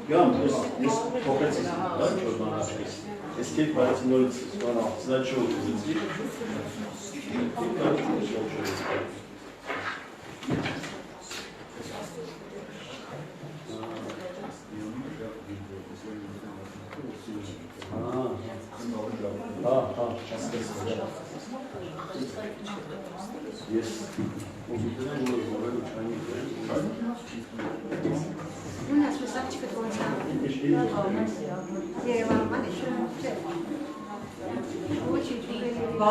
Gam, jest pochętnie, tak? Jest kilka razy nocy, znaczyło pozycji. Jest. У нас высадочка должна. Я вам еще очень приятно.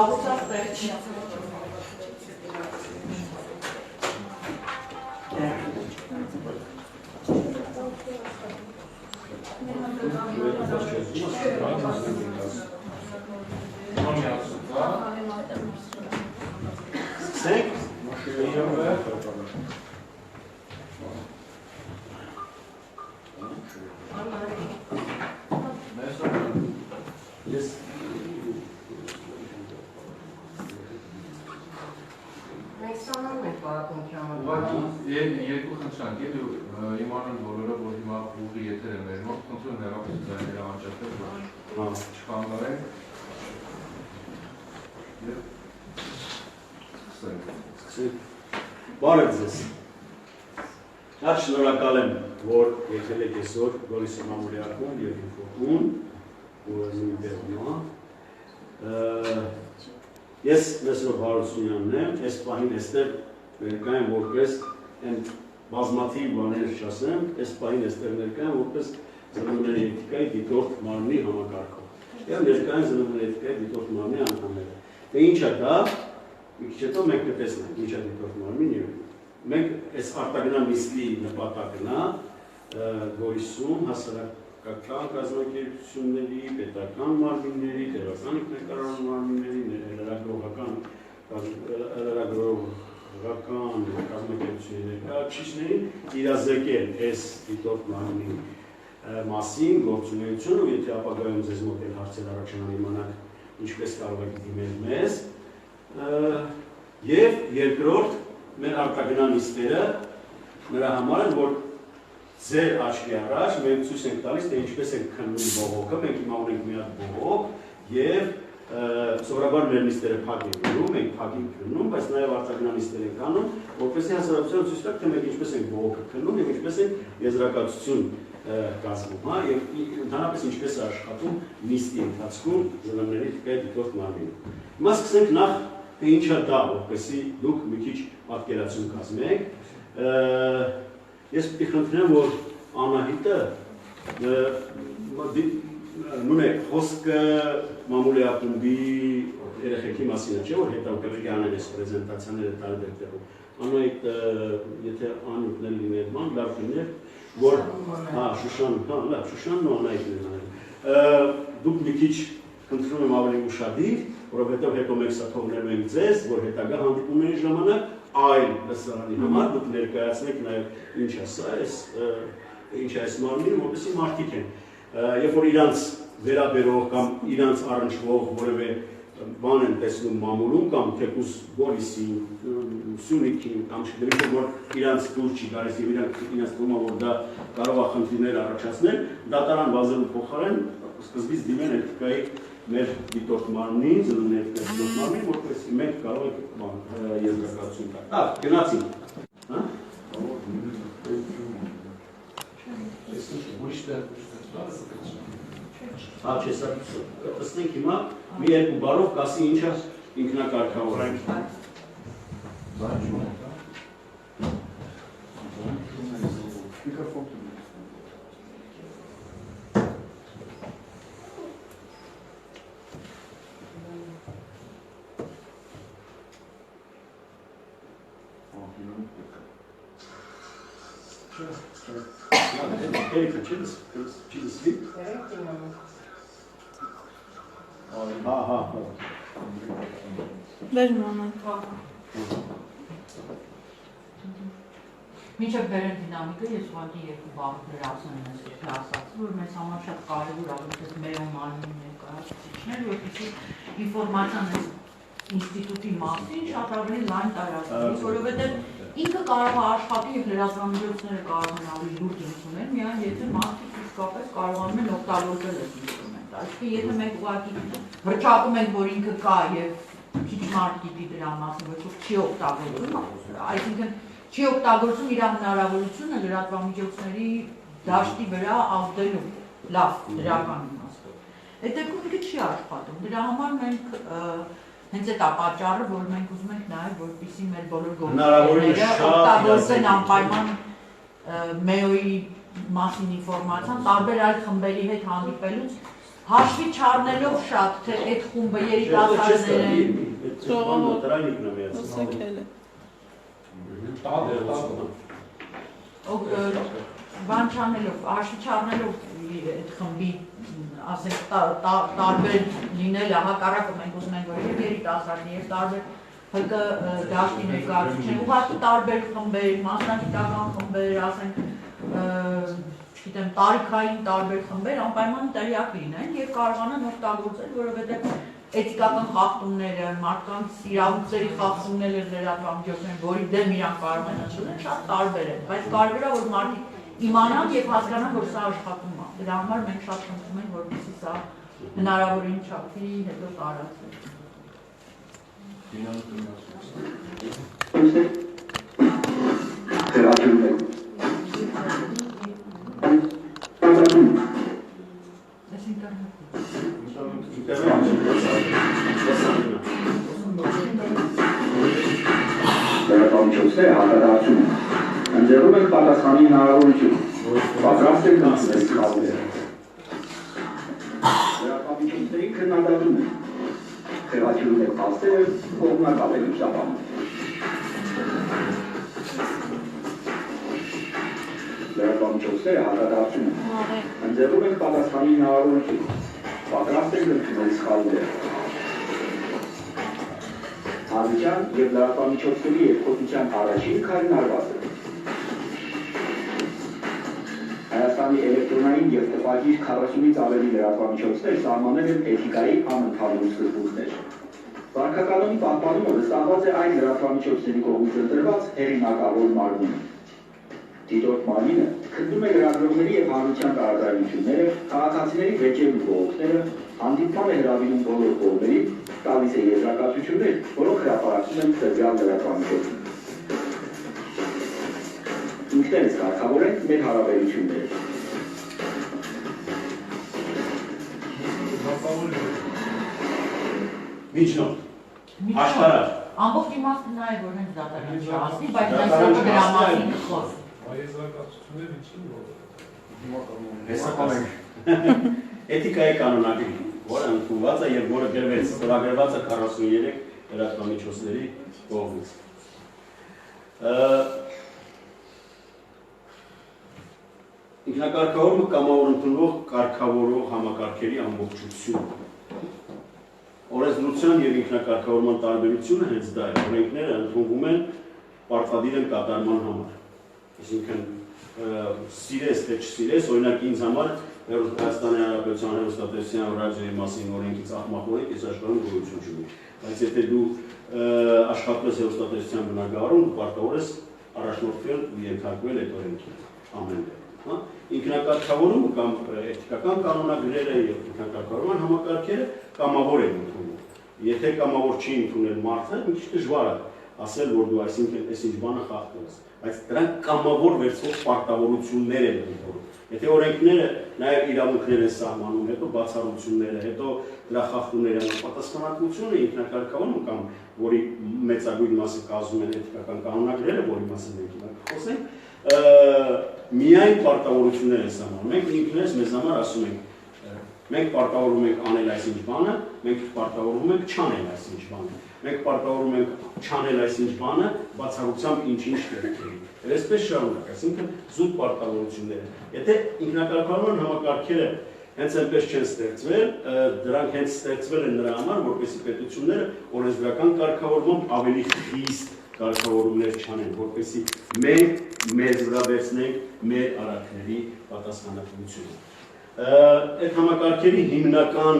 Երկու խնդրանք է դու իմանան բոլորը որ հիմա ուղի եթեր է մեր մոտ կոնտրոլ ներողությունները անջատել որ չխանգարեն եւ սկսենք բարև ձեզ Շատ շնորհակալ եմ որ եկել եք այսօր Գորիսի մամուլի ակումբ եւ ինֆոկուն ու զինվերնա Ես Մեսրոպ Հարությունյանն եմ այս պահին էստեղ ներկա եմ որպես Են բազմաթիվ բաներ չասեմ, այս պահին էստեղ ներկա եմ որպես զննումների էթիկայի դիտորդ մարմնի համակարգող։ Եվ ներկա են զննումների էթիկայի դիտորդ մարմնի անդամները։ Դե ինչ է դա, մի քիչ հետո մենք կտեսնենք ինչ է դիտորդ մարմին եւ մենք այս արտագնան նիստի նպատակն է Գորիսում հասարակական կազմակերպությունների, պետական մարմինների, տեղական ինքնակառավարման մարմինների, Ռական կազմակերպությունների ներկայացուցիչներին իրազեկել այս դիտորդ մարմնի մասին գործունեությունը, ու եթե ապագայում ձեզ մոտ էլ հարցեր առաջանան իմանալ ինչպես կարող եք դիմել մեզ, եւ երկրորդ մեր արտագնան նիստերը նրա համար են, որ ձեր աչքի առաջ մենք ցույց ենք տալիս, թե ինչպես ենք քննում բողոքը, մենք հիմա ունենք մի հատ բողոք եւ Սովորաբար մեր նիստերը փակ են գնում, մենք փակ ենք քննում, բայց նաև արտագնան նիստեր ենք անում, որպեսզի հասարակությանը ցույց տանք, թե մենք ինչպես ենք բողոքը քննում եւ ինչպես ենք եզրակացություն կազմում, հա, եւ ընդհանրապես ինչպես է աշխատում նիստի ընթացքում զննումների էթիկայի դիտորդ մարմինը։ Հիմա սկսենք նախ թե ինչ է դա, որպեսզի դուք մի քիչ պատկերացում կազմեք։ Ես պիտի խնդրեմ, որ Անահիտը Նույն խոսքը մամուլի ակումբի երեխեքի մասին է, չէ՞ որ հետաքրքիր անեն այս պրեզենտացիաները տարբեր տեղում։ Անայդ եթե անունն էլ լիներ, լավ լիներ, որ հա Շուշան, հա լավ, Շուշանն ու Անայդն են անել։ Դուք մի քիչ խնդրում եմ ավելի ուշադիր, որովհետև հետո մենք սա թողնելու ենք ձեզ, որ հետագա հանդիպումների ժամանակ այլ լսարանի համար դուք ներկայացնեք նաև ինչ է սա, ինչ է այս մարմինը, որպեսզի մարդիկ են Երբ որ իրանց վերաբերող կամ իրանց առնչվող որևէ բան են տեսնում մամուլում կամ թեկուզ Գորիսի, Սյունիքի կամ չգիտեմ որ իրանց դուր չի գալիս եւ իրանց թվում է որ դա կարող է խնդիրներ առաջացնել, դատարան վազելու փոխարեն սկզբից դիմեն էթիկայի մեր դիտորդ մարմնին, զննումների դիտորդ մարմնին, որպեսզի մենք կարող ենք եզրակացություն տալ։ Ահա, գնացինք։ Հա? Հա, չէ, սա տեսնենք հիմա մի երկու բառով կասի ինչ է ինքնակարգավորենք։ Մինչև բերեն դինամիկը ես ուղղակի երկու բառ գրացնում եմ ասացի, որ մեզ համար շատ կարևոր է որպես մեր մարմնի ներկայացուցիչներ, որպեսզի ինֆորմացիան այս ինստիտուտի մասին շատ ավելի լայն տարածվի, որովհետև ինքը կարող է աշխատի եւ լրատվամիջոցները կարող են ավելի լուրջ ընդունել, միայն եթե մարդիկ իսկապես կարողանում են օգտագործել այս ինստրումենտը։ Այսինքն եթե մենք ուղղակի հռչակում ենք, որ ինքը կա եւ քիչ մարդ գիտի դրա մասին, ոչ որ չի օգտագործում, այսինքն չի օգտագործում իր հնարավորությունը լրատվամիջոցների դաշտի վրա ազդելու լավ դրական իմաստով։ Այդ դեպքում ինքը չի աշխատում։ Դրա համար մենք հենց այդ է պատճառը, որ մենք ուզում ենք նաև որպեսզի մեր բոլոր գործիչները օգտագործեն անպայման MEO-ի մասին ինֆորմացիան տարբեր այլ խմբերի հետ հանդիպելուց հաշվի չառնելով շատ, թե այդ խումբը երիտասարդներ են բան չանելով, հաշվի չառնելով այդ խմբի ասենք տարբեր լինելը հակառակը մենք ուզում ենք որ եւ երիտասարդներ եւ տարբեր ՀԿ դաշտի ներկայացուցիչներ ուղղակի տարբեր խմբեր, մասնագիտական խմբեր, ասենք չգիտեմ տարիքային տարբեր խմբեր անպայման տեղյակ լինեն եւ կարողանան օգտագործել, որովհետեւ էթիկական խախտումները, մարդկանց իրավունքների խախտումները լրատվամիջոցներ, որի դեմ իրանք կարող են ընդունել, շատ տարբեր են, բայց կարևորը որ մարդիկ իմանան եւ հասկանան, որ սա աշխատում է։ Դրա համար մենք շատ խնդրում ենք, որպեսզի սա հնարավորին չափի հետո տարածվի։ Լրատվամիջոցները հակադարձում են, ընձեռում ենք պատասխանի հնարավորություն, պատրաստ ենք անցնել սխալները։ Լրատվամիջոցների քննադատում են, խեղաթյուրում ենք փաստերը, կողմնակալելու շահանում։ Լրատվամիջոցները հակադարձում են, ընձեռում ենք պատասխանի հնարավորություն, պատրաստ ենք ընդունել սխալները։ Հանրության և լրատվամիջոցների երկխոսության առաջին քայլն արված է։ Հայաստանի էլեկտրոնային և տպագիր 40-ից ավելի լրատվամիջոցներ սահմանել են էթիկայի անընդհանուր սկզբունքներ։ Վարքականոնի պահպանումը վստահված է այն լրատվամիջոցների կողմից ընտրված հեղինակավոր մարմինը։ Դիտորդ մարմինը քննում է լրագրողների և հանրության տարաձայնությունները, քաղաքացիների վեճերն ու բողոքները, հանդիպման է հրավիրում բոլոր կողմերին, տալիս է եզրակացություններ, որոնք հրապարակվում են տվյալ լրատվամիջոցում։ Ինքներս կարգավորենք մեր հարաբերությունները։ Միջնորդ, աշխարհ։ Ամբողջ իմաստը նա է, որ հենց դատարան չհասնի, բայց այսօր դրա մասին խոսք։ Եզրակացությունները ինչի՞ն Էթիկայի կանոնագրի, որը ընդունված է եւ որը գրվեց, ստորագրված է 43 լրատվամիջոցների կողմից։ Ինքնակարգավորումը կամավոր ընդունող կարգավորող համակարգերի ամբողջություն։ Օրենսդրության եւ ինքնակարգավորման տարբերությունը հենց դա է, օրենքները ընդունվում են պարտադիր են կատարման համար։ Այսինքն սիրես թե չսիրես, օրինակ ինձ համար Հայաստանի Հանրապետության հեռուստատեսության ռադիոյի մասին օրենքից աղմախ օրենք այս աշխարհում գոյություն չունի։ Բայց եթե դու աշխատես հեռուստատեսության բնագավառում, դու պարտավոր ես առաջնորդվել ու ենթարկվել այդ օրենքին ամեն դեպքում։ Ինքնակարգավորումը կամ էթիկական կանոնագրերը եւ ինքնակարգավորման համակարգերը կամավոր են ընդունում։ Եթե կամավոր չի ընդունել մարդը, մի քիչ դժվար է ասել, որ դու այսինքն այս ինչ բանը խախտում ես, բայց դրանք կամավոր վերցվող պարտավորություններ են ընդունում։ Եթե օրենքները նաև իրավունքներ են սահմանում, հետո բացառությունները, հետո դրա խախտումների պատասխանատվությունը ինքնակարգավորումը կամ որի մեծագույն մասը կազմում են էթիկական կանոնագրերը, որի մասին մենք հիմա կխոսենք, միայն պարտավորություններ են սահմանում։ Մենք ինքներս մեզ համար ասում ենք, մենք պարտավորվում ենք անել այսինչ բանը, մենք պարտավորվում ենք չանել այսինչ բանը։ Մենք պարտավորում ենք չանել այսինչ բանը, բացառությամբ ինչ-ինչ դեպքերի։ Այսպես շարունակ, այսինքն զուտ պարտավորություններ են։ Եթե ինքնակարգավորման համակարգերը հենց այնպես չեն ստեղծվել, դրանք հենց ստեղծվել են նրա համար, որպեսզի պետությունները օրենսդրական կարգավորմամբ ավելի խիստ կարգավորումներ չանեն, որպեսզի մենք մեզ վրա վերցնենք մեր արարքների պատասխանատվությունը։ Այդ համակարգերի հիմնական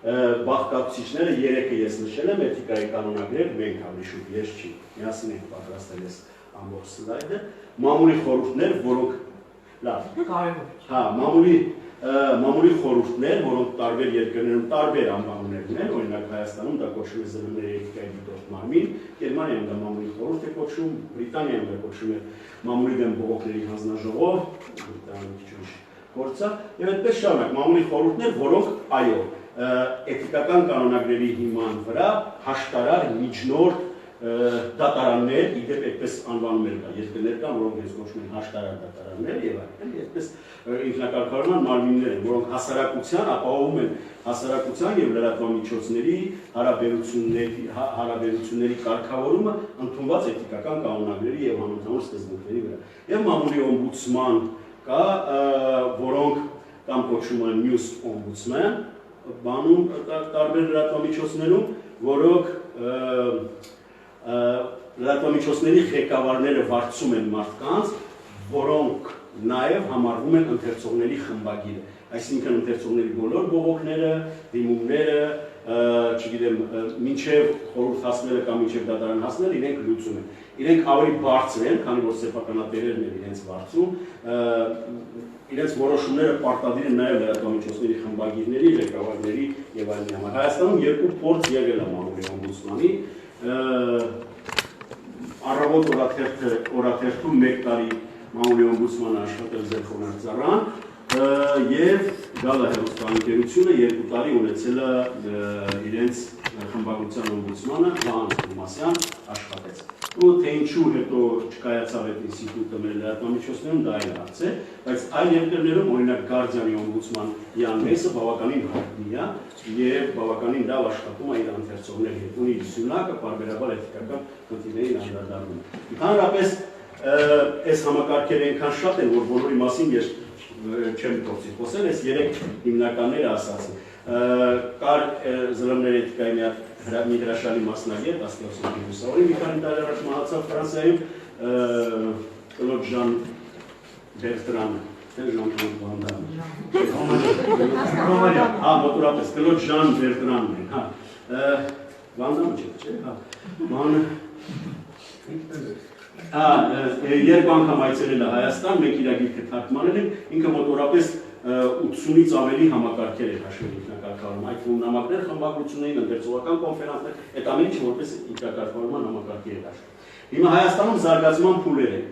բաղկացուցիչները երեքը ես նշել եմ, էթիկայի կանոնագրեր, մենք ավելի շուտ ես չի, միասին ենք պատրաստել ես ամբողջ սլայդը, մամուլի խորհուրդներ, որոնք Լավ։ Կարևոր։ Հա, մամուլի խորհուրդներ, որոնք տարբեր երկրներում տարբեր անվանումներ ունեն, օրինակ Հայաստանում դա կոչվում է ԶԼՄ-ների էթիկայի դիտորդ մարմին, Գերմանիայում դա մամուլի խորհուրդ է կոչվում, Բրիտանիայում դա կոչվում է մամուլի դեմ բողոքների հանձնաժողով, Բրիտանիայում քիչ ուրիշ գործ է, եւ այդպես շարունակ մամուլի խորհուրդներ, որոնք այո, էթիկական կանոնագրերի հիման վրա հաշտարար միջնորդ դատարաններ, իդեպ այդպես անվանումներ կա, երկրներ կան, որոնք ես կոչվում են հաշտարար դատարաններ եւ այլն, այդպես ինքնակարգավորման մարմիններ են, որոնք հասարակության ապահովում են հասարակության եւ լրատվամիջոցների հարաբերությունների կարգավորումը ընդունված էթիկական կանոնագրերի եւ համընդհանուր սկզբունքների վրա։ Եվ մամուլի օմբուդսման կա, որոնք կամ կոչվում են news ombudsman, բանում տարբեր լրատվամիջոցներում, որոնք լրատվամիջոցների ղեկավարները վարձում են մարդկանց, որոնք նաև համարվում են ընթերցողների խմբագիրը, այսինքն ընթերցողների բոլոր բողոքները, դիմումները, չգիտեմ, մինչև խորհուրդ հասնելը կամ մինչև դատարան հասնելը իրենք լուծում են։ Իրենք ավելի բարձր են, քանի որ սեփականատերերն են իրենց վարձում, իրենց որոշումները պարտադիր են նաև լրատվամիջոցների խմբագիրների, ղեկավարների եւ այլնի համար։ Հայաստանում երկու փորձ եղել է մամուլի օմբուդսմանի, առավոտ օրաթերթում 1 տարի մամուլի օմբուդսմանը աշխատել Ձերխոնար ծառան եւ Գալա հեռուստաընկերությունը 2 տարի ունեցել է իրենց խմբագրության օմբուդսմանը Վահան Թովմասյան աշխատեց։ Ու թե ինչու հետո չկայացավ այդ ինստիտուտը մեր լրատվամիջոցներում դա այլ հարց է, բայց այլ երկրներում օրինակ Գարդիանի օմբուդսման Յան Մեսը բավականին հայտնի է եւ բավականին լավ աշխատում է իր ընթերցողների հետ։ Ունի սյունակը պարբերաբար էթիկական խնդիրներին անդրադառնում է։ Ընդհանրապես այս համակարգերը այնքան շատ են, որ բոլորի մասին ես չեմ փորձի խոսել, այս 3 հիմնականները ասացի։ Կար ԶԼՄ-ների էթիկայի մի հրաշալի մասնագետ, Աստղասարի Հուսավորի, մի քանի տարի առաջ մահացավ Ֆրանսիայում, կլոդ Ժան Բերտրանը, Ժան-Կլոդ Վանդամը։ Հա, մոտորապես, կլոդ Ժան Բերտրանն է, հա։ Վանդամը չէ, հա։ Երկու անգամ այցելել է Հայաստան, մեկ իր գիրքը թարգմանել են, ինքը մոտորապես 80-ից ավելի համակարգեր է հաշվել ինքնակարգավորում, այդ թվում նամակներ, խմբագրություններին, ընթերցողական կոնֆերանսներ, այդ ամեն ինչը որպես ինքնակարգավորման համակարգեր է հաշվել։ Հիմա Հայաստանում զարգացման փուլեր են։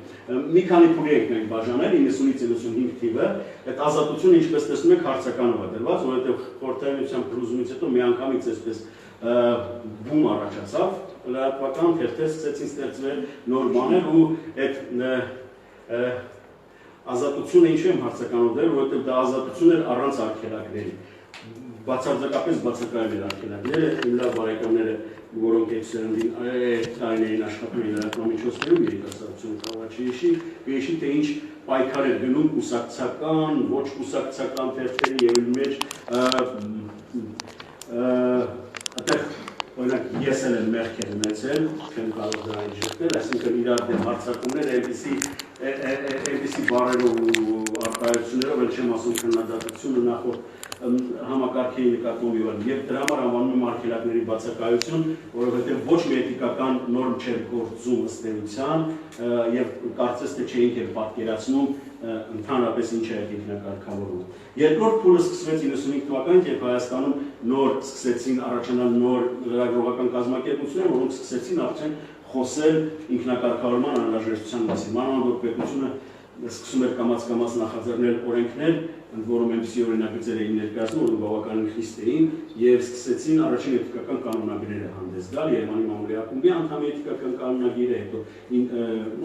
Մի քանի փուլի ենք մենք բաժանել 90-ից 95 թիվը, այդ ազատությունը ինչպես տեսնում եք հարցականով է դրված, որովհետև խորհրդային փլուզումից հետո միանգամից այսպես բում առաջացավ, լրատվական թերթեր սկսեցին ստեղծվել նոր բաներ ու այդ ազատությունը ինչու եմ հարցականով դրել, որովհետև դա ազատություն էր առանց արգելակների։ Բացարձակապես բացակայել էր արգելակները, իմ լավ բարեկամները, որոնք այդ տարիներին աշխատում էին լրատվամիջոցներում, երիտասարդությունը խաղաչի, կհիշի թե ինչ պայքար էր գնում կուսակցական, ոչ կուսակցական թերթերի եւ իր մեջ այդտեղ օրինակ ես էլ եմ մեղքեր ունեցել, չեմ կարող դրանից ժպտել, այսինքն իրար դեմ հարձակումներ, այնպիսի բառերով ու արտահայտություններով, էլ չեմ ասում քննադատությունը նախորդ համակարգերի նկատմամբ եւ դրա համար անվանում եմ արգելակների բացակայություն, որովհետեւ ոչ մի էթիկական նորմ չէր գործում ըստ էության եւ կարծես թե չէինք էլ պատկերացնում ընդհանրապես ինչ է այդ ինքնակարգավորումը։ Երկրորդ փուլը սկսվեց 95 թվականին, երբ Հայաստանում նոր սկսեցին առաջանալ նոր լրագրողական կազմակերպություններ, որոնք սկսեցին արդեն խոսել ինքնակարգավորման անհրաժեշտության մասին։ Մանավանդ պետությունը սկսում էր կամաց-կամաց նախաձեռնել օրենքներ, ընդ որում այնպիսի օրինագծեր էին ներկայացնում, որոնք բավականին խիստ էին, եւ սկսեցին առաջին էթիկական կանոնագրերը հանդես գալ, Երևանի մամուլի ակումբի անդամի էթիկական կանոնագիրը, հետո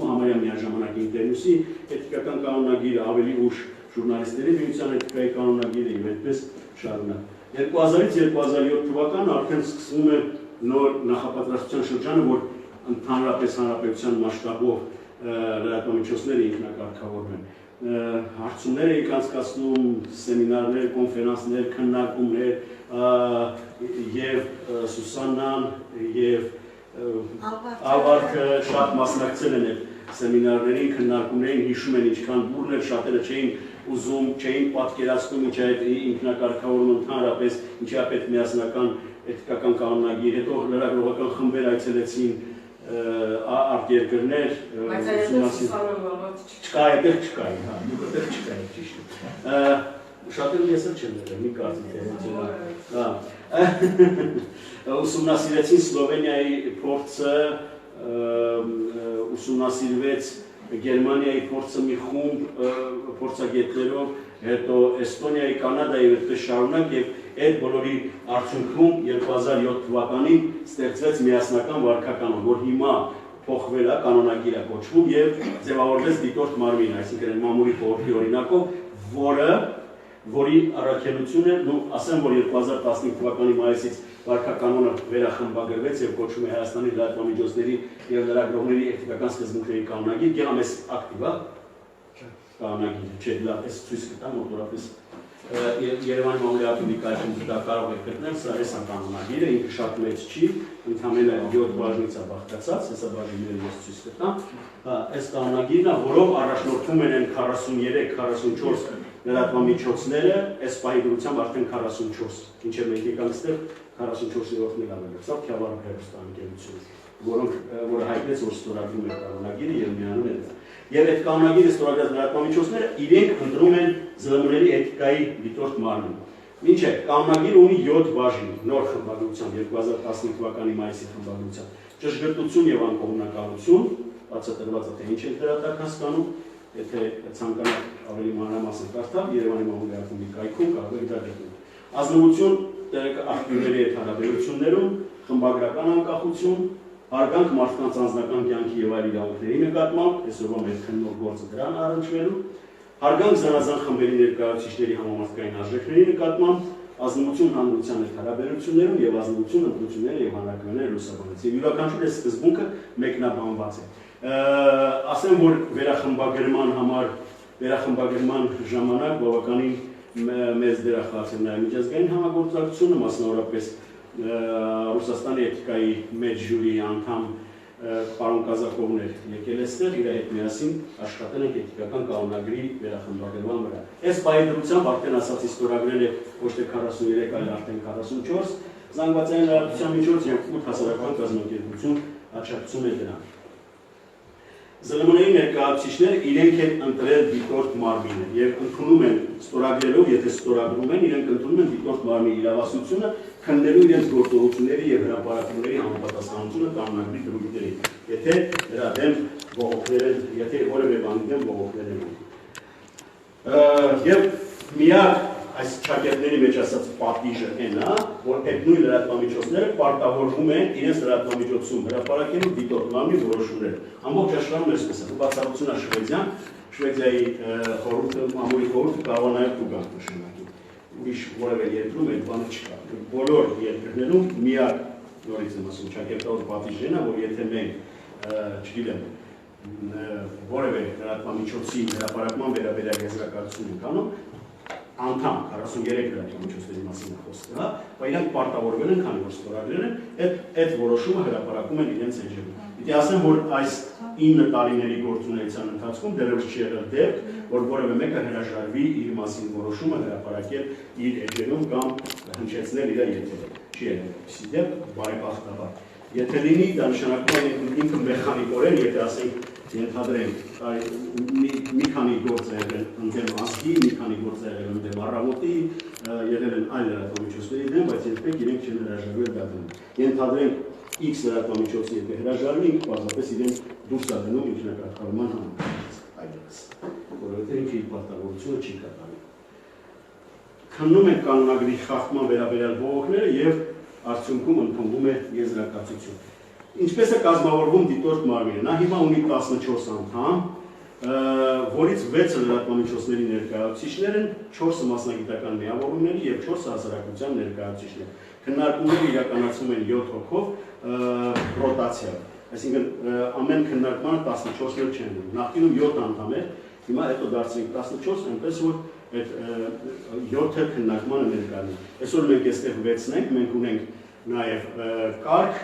համարյա միաժամանակ Ինտերնյուսի էթիկական կանոնագիրը, ավելի ուշ ժուրնալիստների միության էթիկայի կանոնագիրը եւ այդպես շարունակ։ 2000-ից 2007 թվականը արդեն սկսվում է նոր նախապատրաստության շրջանը, որ ընդհանրապես հանրապետության մասշտաբով լրատվամիջոցները ինքնակարգավորվում են։ Հարցումներ էինք անցկացնում, սեմինարներ, կոնֆերանսներ, քննարկումներ եւ Սուսաննան եւ Ալվարդը շատ մասնակցել են այդ սեմինարներին, քննարկումներին, հիշում են ինչքան բուրն էր, շատերը չէին ուզում, չէին պատկերացնում ինչ է այդ ինքնակարգավորումը ընդհանրապես, ինչի է պետք միասնական էթիկական կանոնագիր, հետո լրագրողական խմբեր այցելեցին արտերկրներ Բայց այդպես սուսանը չկա, այդտեղ չկա, հա, դուք այդտեղ չկա, ճիշտ է։ Շատերը ես էլ չեմ եղել, մի կարծիք ուսումնասիրեցին Սլովենիայի փորձը, ուսումնասիրվեց Գերմանիայի փորձը մի խումբ փորձագետներով, հետո Էստոնիայի, Կանադայի այդպես շարունակ եւ այդ բոլորի արդյունքում 2007 թվականին ստեղծվեց միասնական վարքականոն, որ հիմա փոխվել է, կանոնագիր է կոչվում եւ ձևավորվեց դիտորդ մարմին, այսինքն մամուլի խորհրդի օրինակով, որի առաքելությունը, ասեմ, որ 2015 թվականի մայիսից վարքականոնը վերախմբագրվեց եւ կոչվում է Հայաստանի լրատվամիջոցների եւ լրագրողների էթիկական սկզբունքների կանոնագիր, գեղամես ակտիվ է կանոնագիր, չէ, լավ, այս ցույց կտամ մոտորապես Երևանի մամուլի ակտիվիկայում դա կարող եք գտնել, սա էս կանոնագիրը, ինքը շատ մեծ չի, ընդհանրապես 7 բաժնից է բաղկացած, հեսա բաժինները ես ցույց կտամ, այս կանոնագիրն է, որով առաջնորդվում են 43-44 լրատվամիջոցները, այս պահի դրությամբ արդեն 44, ինչեւ մենք եկանք ստեղ 44-րդն էլ ավել, սա Քյավառ հերոստանգերություն, որը հայտնեց, որ ստորագրում է կանոնագիրը եւ միանում է դա։ Եվ այդ կանոնագիրը ստորագրած լրատվամիջոցները իրենք ընտրում են ԶԼՄ-ների էթիկայի դիտորդ մարմին։ Ինչ է, կանոնագիրը ունի 7 բաժին, նոր խմբագրությամբ 2015 թվականի մայիսի խմբագրությամբ, ճշգրտություն եւ անկողմնակալություն, բացատրված է թե ինչ է դրա տակ հասկանում, եթե ցանկանաք ավելի մանրամասն կարդալ, Երևանի մամուլի ակտիվիկայում կարող եք դա գտնել։ Ազնվություն ակտիվների հետ հարաբերություններում, խմբագրական անկախություն, հարգանք մարդկանց անձնական կյանքի եւ այլ իրավունքների նկատմամբ, այսօրվա մեր քննող գործը դրան առնչվելու, հարգանք զանազան խմբերի ներկայացուցիչների համամասկային արժեքների նկատմամբ, ազնվություն հանրության հետ հարաբերություններում եւ ազնվություն ընտրությունները եւ հանրակրվեները լուսաբանելիս։ Եվ յուրաքանչյուր այս սկզբունքը մեկնաբանված է։ Ասեմ, որ վերախմբագրման ժամանակ բավականին մեծ դեր է խաղացել նաեւ միջազգային համագործակցությունը, մասնավորապես Ռուսաստանի էթիկայի մեծ ժյուրիի անդամ պարոն Կազակովն եկել է ստեղ, իր հետ միասին աշխատել ենք էթիկական կանոնագրի վերախմբագրման վրա։ Այս պահի դրությամբ արդեն ասացի ստորագրել է ոչ թե 43, այլ արդեն 44 զանգվածային լրատվության միջոց եւ 8 հասարակական կազմակերպություն աջակցում է դրան։ ԶԼՄ-ների ներկայացուցիչները իրենք են ընտրել դիտորդ մարմինը եւ ընդունում են ստորագրելով, եթե ստորագրում են, իրենք ընդունում են դիտորդ մարմնի իրավասությունը, քննելու իրենց գործողությունների եւ հրապարակումների համապատասխանությունը կանոնագրի դրույթներին, եթե դրա դեմ բողոքներ են, եթե որևէ բանի դեմ բողոքներ են։ Եվ միակ այս ճակերտների մեջ ասած պատիժը այն է, որ այդ նույն լրատվամիջոցները պարտավորվում են իրենց լրատվամիջոցում հրապարակելու դիտորդ մարմնի որոշումները։ Ամբողջ աշխարհում էսպես է, բացառություն է Շվեդիայի մամուլի խորհուրդը կարող է նաեւ դուգանք նշանակի։ Ուրիշ որևէ երկրում այդ բանը չկա։ Բոլոր երկրներում միակ նորից եմ ասում ճակերտավոր պատիժն է, որ եթե մենք, չգիտեմ, որևէ լրատվամիջոցի հրապարակման վերաբերյալ եզրակացություն ենք անում, անդամ 43 լրատվամիջոցների մասին է խոսքը, հա, բայց իրանք պարտավորվել են, քանի որ ստորագրել են, այդ որոշումը հրապարակում են իրենց էջերում։ Պիտի ասեմ, որ այս 9 տարիների գործունեության ընթացքում դեռևս չի եղել դեպք, որ որևէ մեկը հրաժարվի իր մասին որոշումը հրապարակել իր էջերում կամ հնչեցնել իր եթերը։ Չի եղել այդպիսի դեպք, բարեբախտաբար։ Եթե լինի, դա նշանակում է ինքը մեխանիկորեն, եթե ասենք ենթադրենք մի քանի գործ է եղել ընդդեմ ազգի, մի քանի գործ է եղել ընդդեմ առավոտի, եղել են այլ լրատվամիջոցների դեմ, բայց երբեք իրենք չեն հրաժարվել դա դնում։ Ենթադրենք X լրատվամիջոցի եթե հրաժարվի, ինքը պարզապես իրեն դուրս է դնում ինքնակարգավորման համակարգից, այդպես, որովհետև ինքը իր պարտավորությունը չի կատարում։ Քննում են կանոնագրի խախտման վերաբերյալ բողոքները եւ արդյունքում ընդունվում է եզրակացություն։ Ինչպես է կազմավորվում դիտորդ մարմինը։ Նա հիմա ունի 14 անդամ, որից 6 լրատվամիջոցների ներկայացուցիչներ են, 4 մասնագիտական միավորումների եւ 4 հասարակության ներկայացուցիչներ։ Քննարկումները իրականացվում են 7 հոգով ռոտացիայով։ Այսինքն ամեն քննարկմանը 14-ներ չեն լինում։ Նախկինում 7 անդամ էր, հիմա հետո դարձրինք 14, այնպես որ այդ 7-ը քննարկմանը ներկայանում։ Այսօր մենք այստեղ 6-ն ենք, մենք ունենք նաեւ կարգ,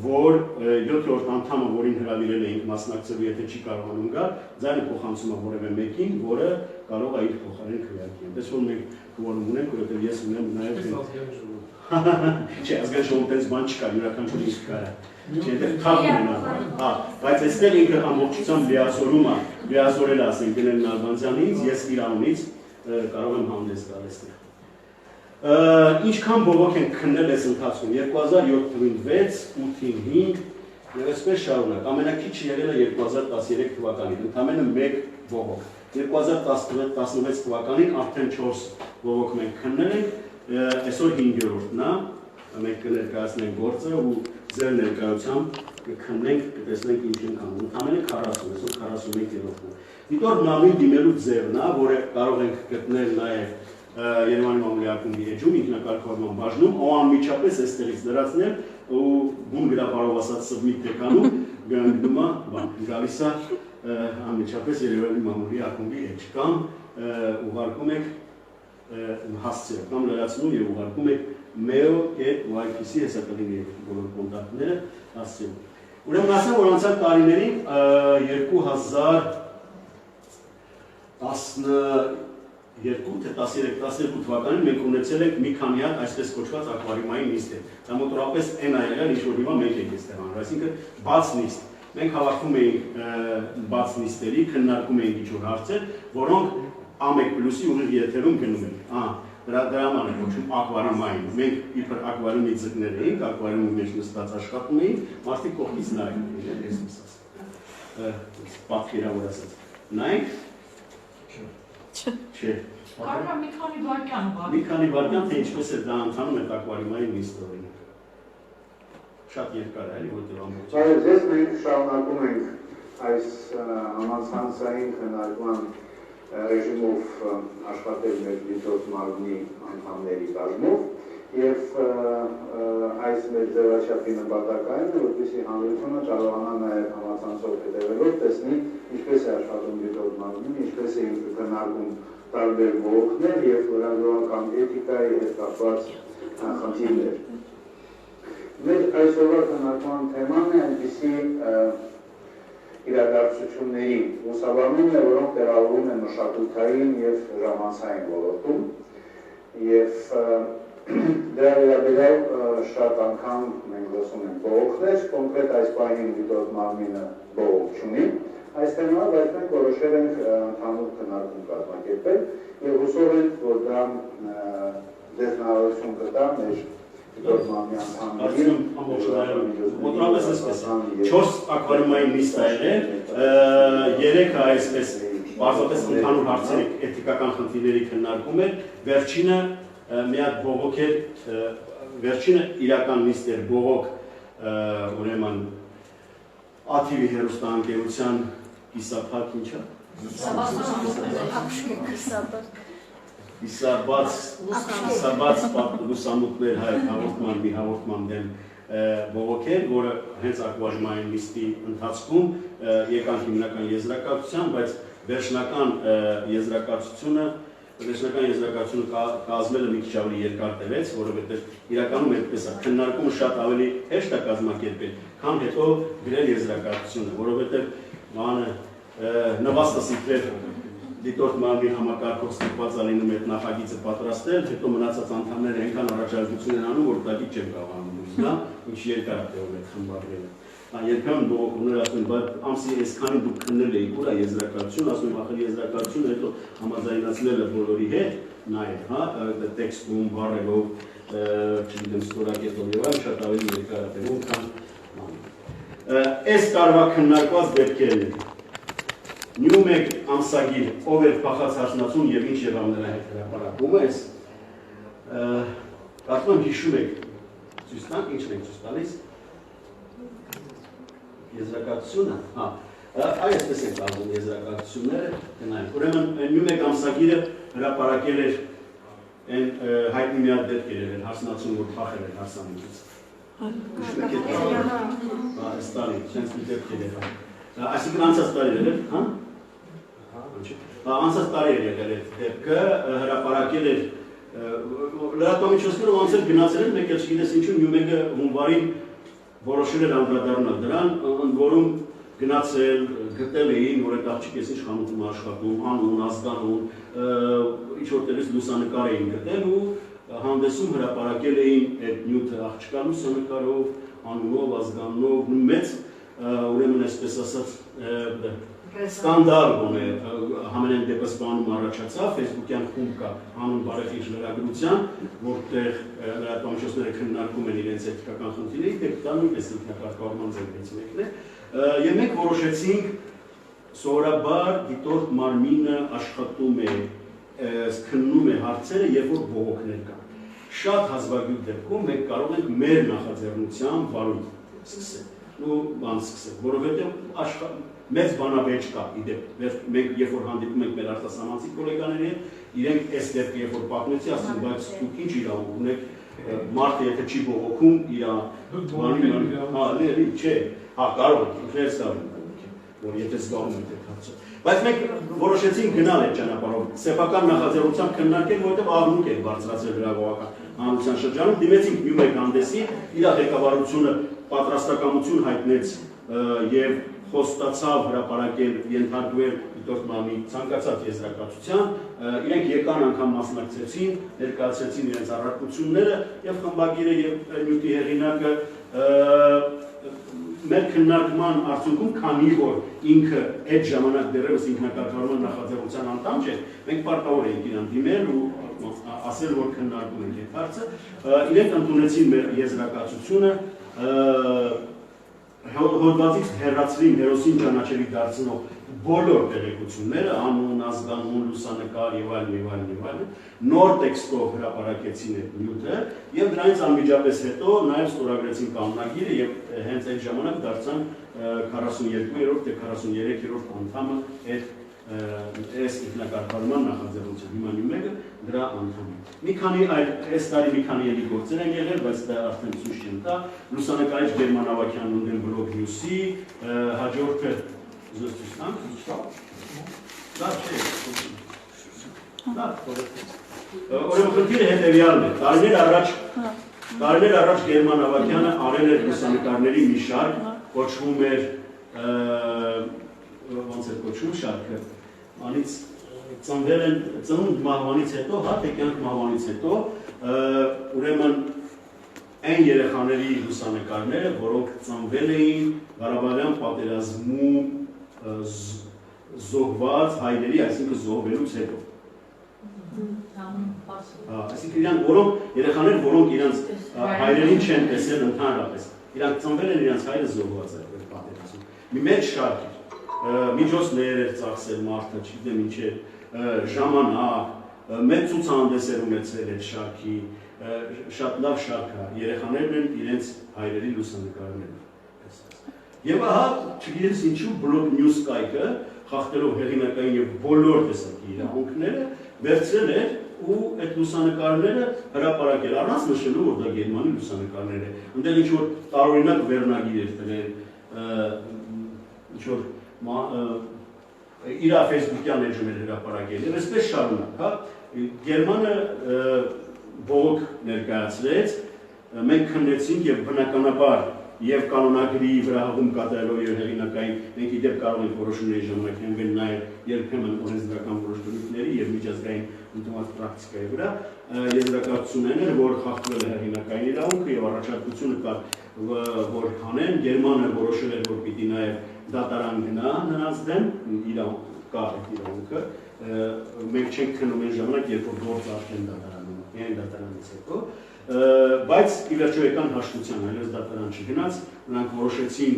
որ 7-րդ անդամը, որին հրավիրել էինք մասնակցելու, եթե չի կարողանում գալ, ձայնը փոխանցում է որևէ մեկին, որը կարող է իր փոխարեն քվեարկել։ Այնպես որ մենք կորում ունենք, որովհետև ես ունեմ նաև Չէ, ազգային ժողովուրդից բան չկա, յուրաքանչյուր իսկ կա։ Չեն թափ ունենալ, բայց այստեղ ինքը ամբողջությամբ լիազորել ասենք գնել Նալբանդյանից, ես իրանունից կարող եմ հանդես գալ այստեղ։ Ինչքան բողոք են քննել այս ընթացքում 2007 թվին 6, 8-ին 5 եւ այսպես շարունակ։ Ամենակիչը եղել է 2013 թվականին, ընդամենը 1 բողոք։ 2016 թվականին արդեն 4 բողոք մենք քննել ենք, այսօր 5-րդն է, մենք կներկայացնենք գործը ու ձեր ներկայությամբ կքննենք, կտեսնենք ինչ ենք անում։ Ընդամենը 40, այսօր 41-րդն է։ Դիտորդ նավին դիմելու ձևն է, որը կարող ենք գտնել նաև Երևանի մամուլի ակումբի էջում, ինքնակարգավորման բաժնում, ու անմիջապես այստեղից լրացնել ու բուն գրապարով ասած սվմիկ տեկանում գնում է, գալիս է անմիջապես Երևանի մամուլի ակումբի էջ կամ ուղարկում եք հասցրել կամ լրացնում և ուղարկում եք mail.ypc հեսակալին բոլոր կոնտակտները հասցրել։ Ուրեմն ասեմ, որ անցյալ տարիներին 2012 թվականին մենք ունեցել ենք մի քանի հատ այսպես կոչված ակվարիումային նիստեր։ Դա մոտորապես այն է եղել, ինչ որ հիմա մենք ենք այստեղ անում, այսինքն բաց նիստ։ Մենք հավաքվում էինք բաց նիստերի, քննարկում էինք ինչ-որ հարցեր, որոնք A1+-ի ուղիղ եթերում գնում ենք։ Դրա համար է կոչվում ակվարիումային։ Մենք իբր ակվարիումի ձկներ էինք, ակվարիումի մեջ նստած աշխատում էինք, մարդիկ կողքից նայում էին, ես ասած։ Պատկերավոր ասած։ Նայենք։ Չէ։ Կարող է մի քանի վայրկյան ուղղակի։ Մի քանի վայրկյան, թե ինչպես է դա ընթանում այդ ակվարիումային նիստը օրինակ։ Շատ երկար է, էլի, որտեղ ամբողջ։ Բայց ես մենք շարունակում ենք այս համացանցային քննարկման ռեժիմով աշխատել մեր դիտորդ մարմնի անդամների կազմով եւ այս մեր ձևաչափի նպատակային է, որպեսզի հանրությունը կարողանա նաեւ համացանցով հետևելով տեսնի ինչպես է աշխատում դիտորդ մարմինը, ինչպես է քննարկում տարբեր բողոքներ եւ լրագրողական էթիկայի հետ կապված խնդիրներ։ Մեր այսօրվա քննարկման թեման է այնպիսի իրադարձությունների լուսաբանումն է, որոնք տեղավորվում են մշակութային եւ ժամանցային ոլորտում եւ դրա վերաբերյալ շատ անգամ մենք լսում ենք բողոքներ, կոնկրետ այս պահին դիտորդ մարմինը բողոք չունի այս թեմայով, բայց մենք որոշել ենք ընդհանուր քննարկում կազմակերպել եւ հուսով ենք, որ դա ձեզ հնարավորություն կտա մեր դիտորդ մարմնի անդամներին մոտորապես այսպես 4 ակվարիումային նիստ է եղել, 3-ը այսպես պարզապես ընդհանուր հարցերի էթիկական խնդիրների քննարկում էր, վերջինը մի հատ բողոք էր, վերջինը իրական նիստ էր բողոք ուրեմն ATV հեռուստաընկերության կիսափակ ինչա։ Իսաբաց լուսամուտներ հաղորդման մի հաղորդման դեմ բողոք էր, որը հենց ակվարիումային նիստի ընթացքում եկանք հիմնական եզրակացության, բայց վերջնական եզրակացությունը կազմելը մի քիչ ավելի երկար տևեց, որովհետև իրականում այդպես է, քննարկումը շատ ավելի հեշտ է կազմակերպել, քան հետո գրել եզրակացությունը, որովհետև նվաստը սիպրեր դիտորդ մարմնի համակարգով ստիպված է լինում այդ նախագիծը պատրաստել, հետո մնացած անդամները այնքան առաջարկություն են անում, որ ուղղակի չեն կարողանում լույս գալ, ինչ երկար է տևում այդ խմբագրելը։ Երբեմն բողոքներ ասում են, բայց ամսի այսքանի դուք քննել եք, ուր է եզրակացություն, ասում եմ, ախր եզրակացությունը հետո համաձայնացնելը բոլորի հետ, նաև, տեքստում, բառերով, չգիտեմ, ստորակետով եւ այլն շատ ավելի երկար է տևում, քան այս տարվա քննարկված դեպքերն են։ Նյում եք ամսագիր, ով էր փախած հարսնացուն եւ ինչ եղավ նրա հետ հրապարակումը ես, կարծում եմ հիշում եք, ցույց տանք, ինչն եք ցույց տալիս, եզրակացությունը, այսպես ենք կազմում եզրակացությունները, գնայինք, ուրեմն նյում եք ամսագիրը հրապարակել էր այն հայտնի մի հատ դեպք էր հարսնացուն, որ փախել էր հարսանիքից, հիշում եք այս տարի, չենց մի դեպք էր եղել, այսինքն անցած տարի էր, հա? Անցած տարի էր եղել այդ դեպքը, հրապարակել էր լրատվամիջոցներով անցել գնացել էր, մեկ էլ չգիտես ինչու Նյումեգը հունվարին որոշել էր անդրադառնալ դրան, ընդ որում գնացել, գտել էին, որ այդ աղջիկը ինչ խանութում աշխատում, անուն, ազգանուն, ինչ որտեղից լուսանկար էին գտել ու հանդեսում հրապարակել էին այդ նյութը աղջկա լուսանկարով, անունով, ազգանունով, մեծ ուրեմն այսպես ասած սկանդալ գոնե համենայն դեպս բանում առաջացավ, Facebook-յան խումբ կա հանուն բարեխիղճ լրագրության, որտեղ լրատվամիջոցները քննարկում են իրենց էթիկական խնդիրները, դեպ դա նույնպես ինքնակարգավորման ձևերից մեկն է, եւ մենք որոշեցինք սովորաբար դիտորդ մարմինը աշխատում է, քննում է հարցերը, երբ որ բողոքներ կան։ Շատ հազվագյուտ դեպքում մենք կարող ենք մեր նախաձեռնությամբ վարույթ սկսել, ու բան սկսել, որովհետեւ մեծ բանավեճ կա, իդեպ, մենք երբ որ հանդիպում ենք մեր արտասահմանցի գոլեգաների հետ, իրենք այս դեպքը երբ որ պատմեցի, ասում, բայց դուք ինչ իրավունք ունեք, մարդը եթե չի բողոքում, չէ, կարող եք, ինքներս որ եթե զբաղվում եք այդ հարցը։ Բայց մենք որոշեցինք գնալ այդ ճանապարհով, սեփական նախաձեռնությամբ քննարկել, որովհետև աղմուկ էր բարձրացել գրողական հանրության շրջանում, դիմեցինք մի մեկ հանդեսի, իր ղեկավարությունը պատրաստակամություն հայտնեց եւ խոստացավ հրապարակել ենթարկվել դիտորդ մարմնի ցանկացած եզրակացության, իրենք եկան անգամ մասնակցեցին, ներկայացրեցին իրենց առարկությունները եւ խմբագիրը եւ նյութի հեղինակը մեր քննարկման արդյունքում, քանի որ ինքը այդ ժամանակ դեռևս ինքնակարգավորման նախաձեռնության անդամ չէր, մենք պարտավոր էինք իրան դիմել ու ասել, որ քննարկում ենք այդ հարցը, իրենք ընդունեցին մեր եզրակացությունը, հոդվածից հեռացրին հերոսին ճանաչելի դարձնող բոլոր տեղեկությունները, անուն, ազգանուն, լուսանկար եւ այլն, նոր տեքստով հրապարակեցին այդ նյութը եւ դրանից անմիջապես հետո նաեւ ստորագրեցին կանոնագիրը եւ հենց այդ ժամանակ դարձան 42-րդ թե 43-րդ անդամը այս ինքնակարգավորման նախաձեռնության հիմա նյութը դրա անդամը։ Մի քանի այս տարի մի քանի էլի գործեր են եղել, բայց դա արդեն ցույց չեմ տա, լուսանկարիչ Գերման Ավագյանն ունեն բլոգ նյուսի, հաջորդը Ուրեմն խնդիրը հետևյալն է, տարիներ առաջ Գերման Ավագյանը արել էր լուսանկարների մի շարք, կոչվում էր, ոնց էր կոչվում շարքը, անից ծնվել են ծնունդ մահվանից հետո, տեկյանք մահվանից հետո, ուրեմն այն երեխաների լուսանկարները, որոնք ծնվել էին Ղարաբաղյան պատերազմում զոհված հայերի, այսինքն զոհվելուց հետո։ Այսինքն իրանք երեխաներ, որոնք իրանց հայրերին չեն տեսել ընդհանրապես, իրանք ծնվել են իրանց հայրը զոհված է պատերազմում։ Մի մեծ շարք էր, միջոցներ էր ծախսել մարդը, չգիտեմ ինչ էր, ժամանակ, մեծ ցուցահանդեսեր ունեցել այդ շարքի, շատ լավ շարք է, երեխաներն են իրենց հայրերի լուսանկարները։ Եվ ահա, չգիտես ինչու, բլոգ նյուս կայքը, խախտելով հեղինակային եւ բոլոր տեսակի իրավունքները, վերցրել էր ու այդ լուսանկարները հրապարակել, առանց նշելու, որ դա Գերմանի լուսանկարներ է։ Այնտեղ ինչ-որ տարօրինակ վերնագիր էր դրել, ինչ-որ իր Facebook-յան էջում էր հրապարակել, եւ այսպես շարունակ, հա, Գերմանը բողոք ներկայացրեց, մենք քննեցինք եւ բնականաբար եւ կանոնագրի վրա հողում կատարելով եւ հեղինակային մենք իդեպ կարող ենք որոշումների ժամանակ հենվել նաեւ երբեմն օրենսդրական որոշումների եւ միջազգային ընդունված պրակտիկայի վրա եզրակացություններ, որ խախտվել է հեղինակային իրավունքը եւ առաջարկությունը կա, որ հանեն Գերմանը որոշել էր, որ պիտի նաեւ դատարան գնա նրանց դեմ, կա այդ իրավունքը, մենք չենք քննում այն ժամանակ, երբ որ գործը արդեն դատարանում, միայն դատարանից հետո բայց ի վերջո եկան հաշտության, այլևս դատարան չգնաց, նրանք որոշեցին,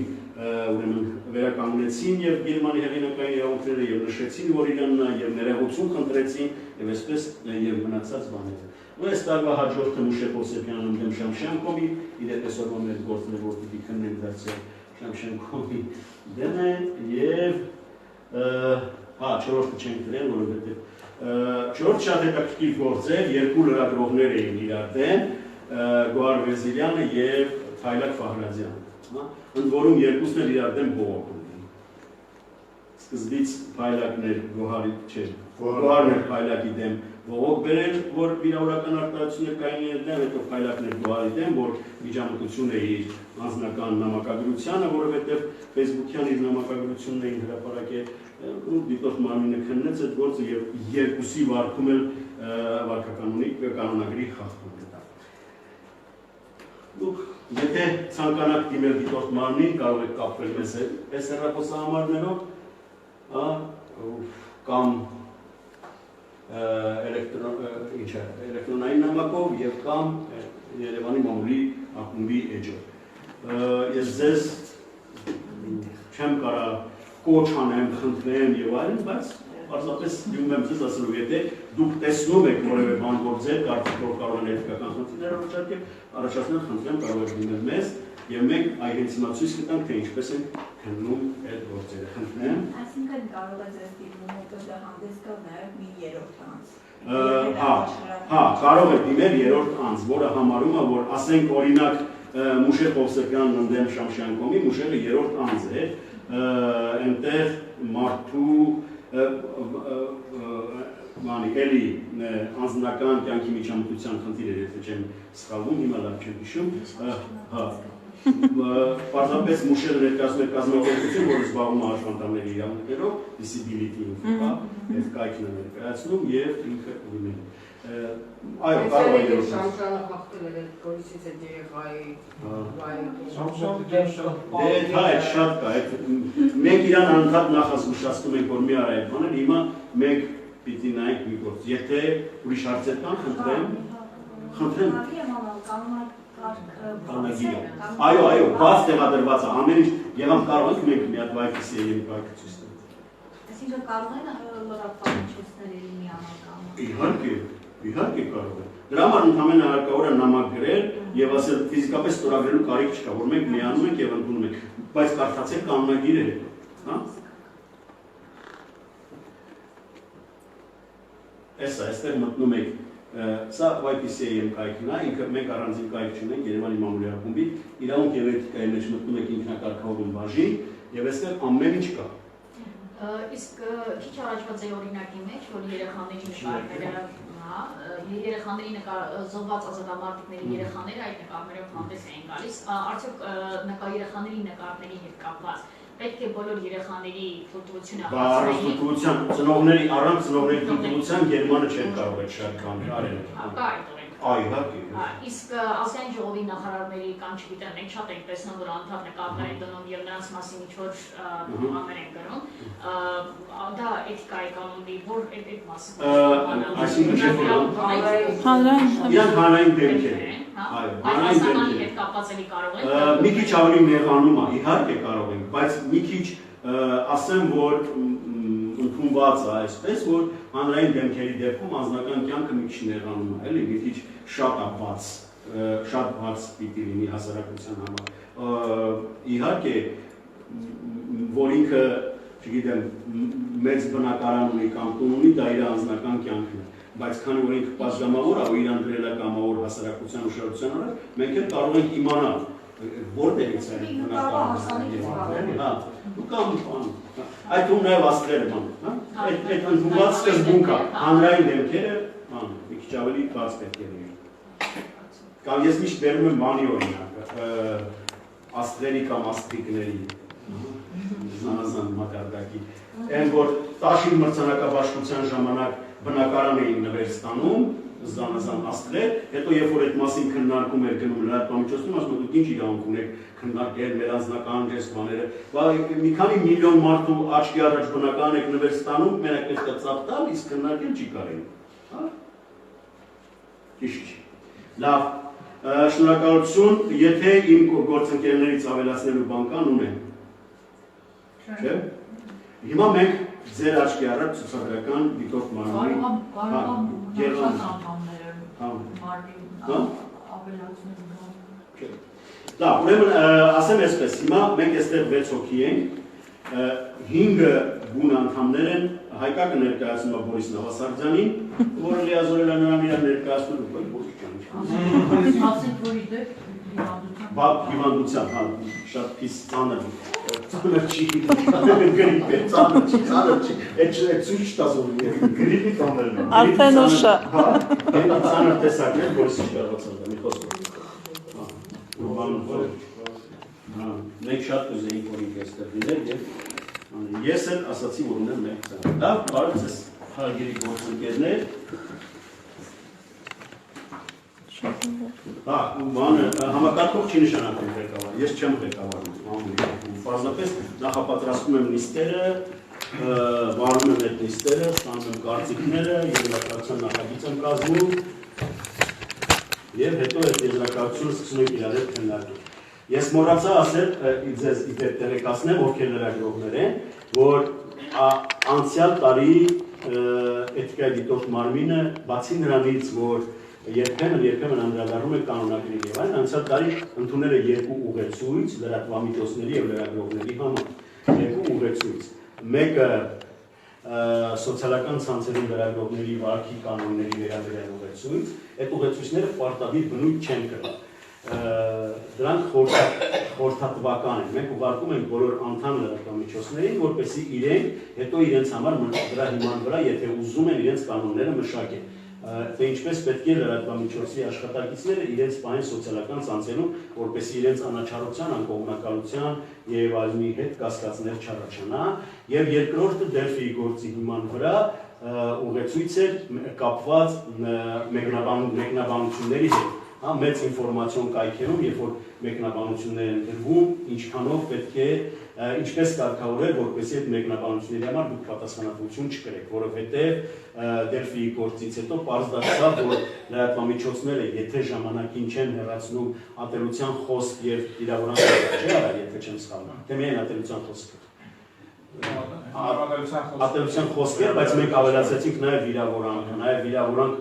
ուրեմն վերականգնեցին եւ Գերմանի հեղինակային իրավունքները եւ նշեցին, որ իրաննա եւ ներողություն խնդրեցին եւ այսպես եւ մնացած բաները։ Ու այս տարվա հաջորդը Մուշե Հովսեփյանը դեմ Շամշյանկովի, իր այսօրվա մեր գործն է, որ պիտի քննենք դարձել Շամշյանկովի դեմ է եւ չորրորդը չենք դրել, որովհետեւ չորրորդ շատ հետաքրքիր գործ էր, երկու լրագրողներ էին իրար դեմ, Գոհար Վեզիրյանը եւ Փայլակ Ֆահրազյանը, ընդ որում երկուսն էլ իրար դեմ բողոք ունեին։ Սկզբից Փայլակն էր Գոհարի, չէ, Գոհարն էր Փայլակի դեմ բողոք բերել, որ վիրավորական արտահայտությունը կային իրեն, հետո Փայլակն էր Գոհարի դեմ, որ միջամտություն է իր անձնական նամակագրությանը, որովհետեւ Facebook-յան իր նամակագրությունն էին հրապարակել ու դիտորդ մարմինը քննեց այդ գործը եւ երկուսի վարկում էլ վարքականոնի կանոնագրի խախտում է դա։ Դուք եթե ցանկանաք դիմել դիտորդ մարմնին, կարող եք կապվել մեզ հետ այս հեռախոսահամարներով, կամ էլեկտրոնային նամակով եւ կամ Երևանի մամուլի ակումբի էջով։ Ես ձեզ չեմ կարա կոչ անեմ, խնդրեմ եւ այլն, բայց պարզապես դիմում եմ ձեզ ասելու, եթե դուք տեսնում եք որևէ բան, որ ձեր կարծիքով կարող են էթիկական խնդիրներ առաջացնել, խնդրեմ կարող եք դիմել մեզ եւ մենք այս հիմա ցույց կտանք, թե ինչպես են քննում այդ գործերը։ Խնդրեմ։ Այսինքն կարող է ձեզ դիմում օգտագործել հանդես գալ նաեւ մի երրորդ անձ։ Հա, կարող է դիմել երրորդ անձ, որը համարում է, որ ասենք օրինակ Մուշեղ Հովսեփյանն ընդդեմ Շամշյան կոմի, Մուշեղը երրորդ անձ է, այնտեղ մարդու էլի անձնական կյանքի միջամտության խնդիր էր, եթե չեմ սխալվում, հիմա լավ չեմ հիշում, պարզապես Մուշեղը ներկայացնում է կազմակերպություն, որը զբաղվում է աշխատանքների իրավունքներով, disability ինքը, այդ կայքն է ներկայացնում եւ ինքը ունենում։ Այո, կարող է երրորդ անձ։ Շամշյանը հաղթել էր պոլիսից այդ երեխայի Այդ շատ կա, մենք իրան անդադ նախազգուշացնում ենք, որ մի արա այդ բաները, հիմա մենք պիտի նայենք մի գործ, եթե ուրիշ հարցեր կան, խնդրեմ։ Այո, բաց տեղադրված է, ամեն ինչ եղամ կարող ենք մենք մի հատ Wi-Fi-ի կարգ ցույց տալ։ Այսինքն կարող են լրատվական միջոցները միանալ կամ։ Իհարկե կարող է։ Դրա համար ընդհանրապես հարկավոր է նամակ գրել եւ ասել ֆիզիկապես ստորագրելու կարիք չկա, որ մենք միանում ենք եւ ընդունում ենք, բայց կարդացեք կանոնագիրը հետո, հա։ Այստեղ մտնում եք, սա YPCA-ի կայքն է, ինքը մենք առանձին կայք չունենք Երևանի մամուլի ակումբի, իրավունք եւ էթիկայի մեջ մտնում եք ինքնակարգավորում բաժին եւ այստեղ ամեն ինչ կա։ Իսկ քիչ առաջվա ձեր օրինակի մեջ, որ երեխաների նկարները, երեխաների զոհված ազատամարտիկների երեխաները այդ նկարներով հանդես էին գալիս, արդյոք երեխաների նկարների հետ կապված պետք է բոլոր երեխաների թույլտվությունը հարցնեին։ Ծնողների առանց ծնողների թույլտվության Գերմանը չէր կարող այդ շատ բաներ արել։ Իսկ Ազգային ժողովի նախարարների կամ չգիտեմ, մենք շատ ենք տեսնում, որ անդադար նկարներ են դնում եւ նրանց մասին ինչ-որ բաներ են գրում, դա էթիկայի կանոնի որ այդ մասը։ Այսինքն իրանք հանրային դեմքեր են։ Հայաստանի հետ կապված էլի կարող են։ Մի քիչ ավելի նեղանում է, իհարկե կարող ենք, բայց մի քիչ ասեմ, որ ընդունված է այսպես, որ հանրային դեմքերի դեպքում անձնական կյանքը մի քիչ նեղանում է, էլի մի քիչ շատ բաց պիտի լինի հասարակության համար։ Իհարկե, որ ինքը, չգիտեմ, մեծ բնակարան ունի կամ տուն ունի, դա իր անձնական կյանքն է, բայց քանի որ ինքը պատգամավոր է ու իրան դրել է կամավոր հասարակության ուշադրության առաջ, մենք էլ կարող ենք իմանալ որտեղից է բնակարանը, կամ այդ ու նաև աստրերը ման, այդ ընդունված սկզբունք է, հանրային դեմքերը, մի քիչ ավելի բաց պետք է լինի։ Կամ ես միշտ բերում եմ բանի օրինակ, աստրերի կամ աստրիկների, զանազան մակարդակի, այն որ Տաշին մրցանակաբաշխության ժամանակ բնակարան էին նվեր ստանում, զանազան աստրեր, հետո երբ որ այդ մասին քննարկում էր գնում լրատվամիջոցներում, ասում դուք ինչ իրավունք ունեք քննարկել մեր անձնական ժեստները, մի քանի միլիոն մարդու աչքի առաջ բնակարան եք նվեր ստանում, մենակ պետք է ծափ տալ, իսկ քննարկել չի կարելի։ Ճիշտ չի։ Լավ, շնորհակալություն, եթե իմ գործընկերներից ավելացնելու բան կան ունեն։ Չէ՞։ Հիմա մենք ձեր աչքի առաջ ցուցադրական դիտորդ մանրի Դա, ուրեմն ասեմ այսպես, հիմա մենք այստեղ 6 հոգի ենք, 5 բուն անդամներ են, Հայկակը ներկայացնում է Բորիս Նավասարդյանին, որը լիազորել է նրան իրան ներկայացնում, ոչ չան։ Ասենք, որ իդեպ հիվանդության, շատ պիս ծանր չի, գրիպ է, ծանր չի, այդ ծույչ տազով գրիպի ծանր է։ Արդեն ուշը։ Ծանր տեսակն է, որս ինչ կարողացան դա, մի խոսքով։ Մենք շատ կուզեինք, որ ինք այստեղ լինել և ես էլ ասացի, որ ունեմ մեկ ծանր։ Լավ, բարդ ես հարգելի գործընկերներ, Հա, բանը համակարգող չի նշանակում ղեկավար, ես չեմ ղեկավարում մամուլի, պարզապես նախապատրաստում եմ նիստերը, վարում եմ այդ նիստերը, ստանում եմ կարծիքները, եզրակացության նախագիծ եմ կազմում և հետո այդ եզրակացությունը սկսում ենք իրար հետ քննարկել։ Ես մոռացա ասել ձեզ տեղեկացնեմ, ովքեր լրագրողներ են, որ անցյալ տարի էթիկայի դիտորդ մարմինը բացի նրանից, որ երբեմն անդրադառնում է կանոնակրին եւ այլն, անցյալ տարի ընդունել է 2 ուղեցույց լրատվամիջոցների եւ լրագրողների համար, 2 ուղեցույց։ Մեկը սոցիալական ցանցերում լրագրողների վարքի կանոնների վերաբերյալ ուղեցույց, այդ ուղեցույցները պարտադիր բնույթ չեն կրում։ Դրանք խորհրդատվական են։ Մենք ուղարկում ենք բոլոր անդամ լրատվամիջոցներին, որպեսզի իրենք հետո իրենց համար դրա հիման վրա, եթե ուզում են իրենց կանոնները մշակեն։ Թե ինչպես պետք է լրատվամիջոցի աշխատակիցները իրենց պահեն սոցիալական ցանցերում, որպեսզի իրենց անաչառության, անկողմնակալության եւ այլնի հետ կասկածներ չառաջանա, եւ երկրորդը Դելֆիի գործի հիման վրա ուղեցույց է կապված մեկնաբանությունների հետ։ Մեծ ինֆորմացիոն կայքերում, երբ որ մեկնաբանություններ են դրվում, ինչքանով պետք է, ինչպես կարգավորել, որպեսզի այդ մեկնաբանությունների համար դուք պատասխանատվություն չկրեք, որովհետև Դելֆիի գործից հետո պարզ դարձավ, որ լրատվամիջոցները, եթե ժամանակին չեն հեռացնում ատելության խոսք եւ իրավունք, չէ՞ արել, եթե չեմ սխալվում, թե միայն ատելության խոսքը։ Ատելության խոսքը, բայց մենք ավելացրեցինք նաեւ վիրավորանք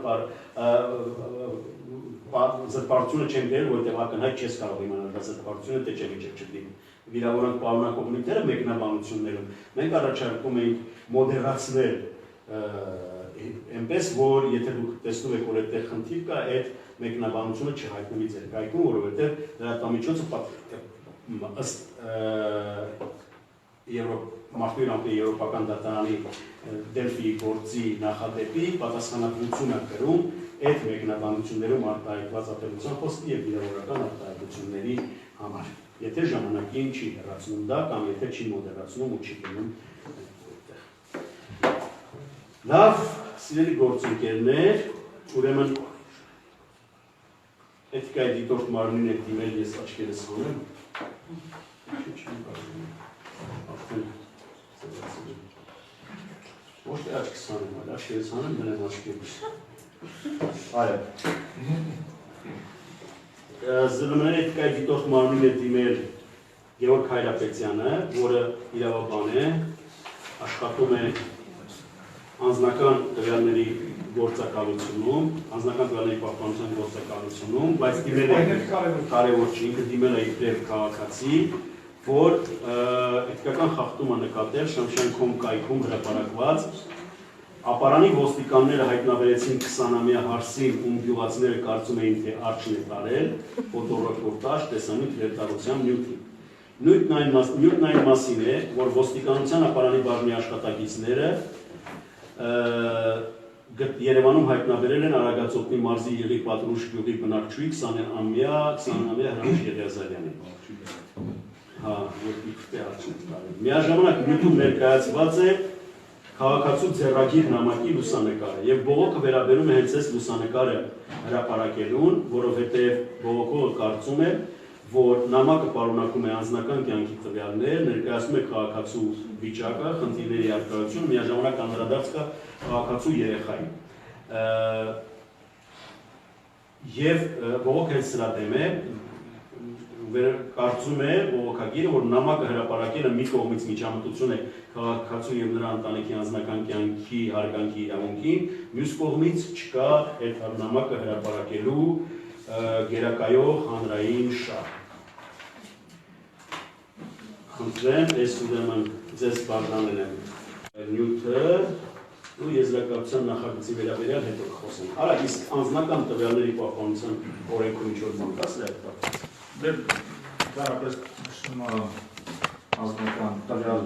զրպարտությունը չեն դերել, որտեղ ակնհայտ չես կարող իմանալ դա զրպարտությունը թե չէ միջև չդիմի։ Վիրավորանք պարունակող նյութերը մեկնաբանություններում մենք առաջարկում ենք մոդերացնել այնպես, որ եթե դուք տեսնում եք, որ այդտեղ խնդիր կա, այդ մեկնաբանությունը չհայտնվի ձեր կայքում, որովհետև լրատվամիջոցը ըստ Մարդու իրավունքների եվրոպական դատարանի Դելֆիի գործի նախադեպի պատասխանատվություն է կրում այդ մեկնաբանություններում արտահայտված ատելության խոսքի եւ վիրավորական արտահայտությունների համար։ Եթե ժամանակին չի հեռացնում դա կամ եթե չի մոդերացնում ու չի գնում այդտեղ։ Լավ, սիրելի գործընկերներ, ուրեմն էթիկայի դիտորդ մարմինին եք դիմել, ես աչքերս հանեմ։ Ոչ թե աչքս հանեմ, այլ աչքերս հանեմ, դնեմ աչքերս։ Այո։ ԶԼՄ-ների էթիկայի դիտորդ մարմինին է դիմել Գևորգ Հայրապետյանը, որը իրավաբան է, աշխատում է անձնական տվյալների գործակալությունում, անձնական տվյալների պահպանության գործակալությունում, բայց դիմել է կարևոր չի, ինքը դիմել է իբրև քաղաքացի, որ էթիկական խախտում է նկատել Շամշյան.com կայքում հրապարակված ապարանի ոստիկանները հայտնաբերեցին 20-ամյա հարսին, ում գյուղացիները կարծում էին, թե արջն է տարել, ֆոտոռեպորտաժ, տեսանյութ հերթարության նյութին։ Նյութն այն մասին է, որ ոստիկանության ապարանի բաժնի աշխատակիցները Երևանում հայտնաբերել են Արագածոտնի մարզի Եղի Պատրուշ գյուղի բնակչուհի 20-ամյա Հրանուշ Եղիազարյանին։ Հա, որ իբրե արջն է տարել։ Միաժամանակ նյութում ներկայացված է քաղաքացու ձեռագիր նամակի լուսանկարը եւ բողոքը վերաբերում է հենց այս լուսանկարը հրապարակելուն, որովհետեւ բողոքողը կարծում է, որ նամակը պարունակում է անձնական կյանքի տվյալներ, ներկայացնում է քաղաքացու վիճակը, խնդիրների առկայությունը, միաժամանակ անդրադարձ կա քաղաքացու երեխային։ Եվ բողոքը հենց սրա դեմ է, կարծում է բողոքագիրը, որ նամակը հրապարակելը մի կողմից միջամտություն է քաղաքացու եւ նրա ընտանիքի անձնական կյանքի հարգանքի իրավունքին, մյուս կողմից չկա այդ նամակը հրապարակելու գերակայող հանրային շահ։ Խնդրեմ, ես ուրեմն ձեզ բաժանել եմ նյութը ու եզրակացության նախագծի վերաբերյալ հետո խոսենք։ Արա, իսկ անձնական տվյալների պահպանության օրենքում ինչ-որ բան կա սրա հետ կապված։ Դե դարապես անձնական տվյալ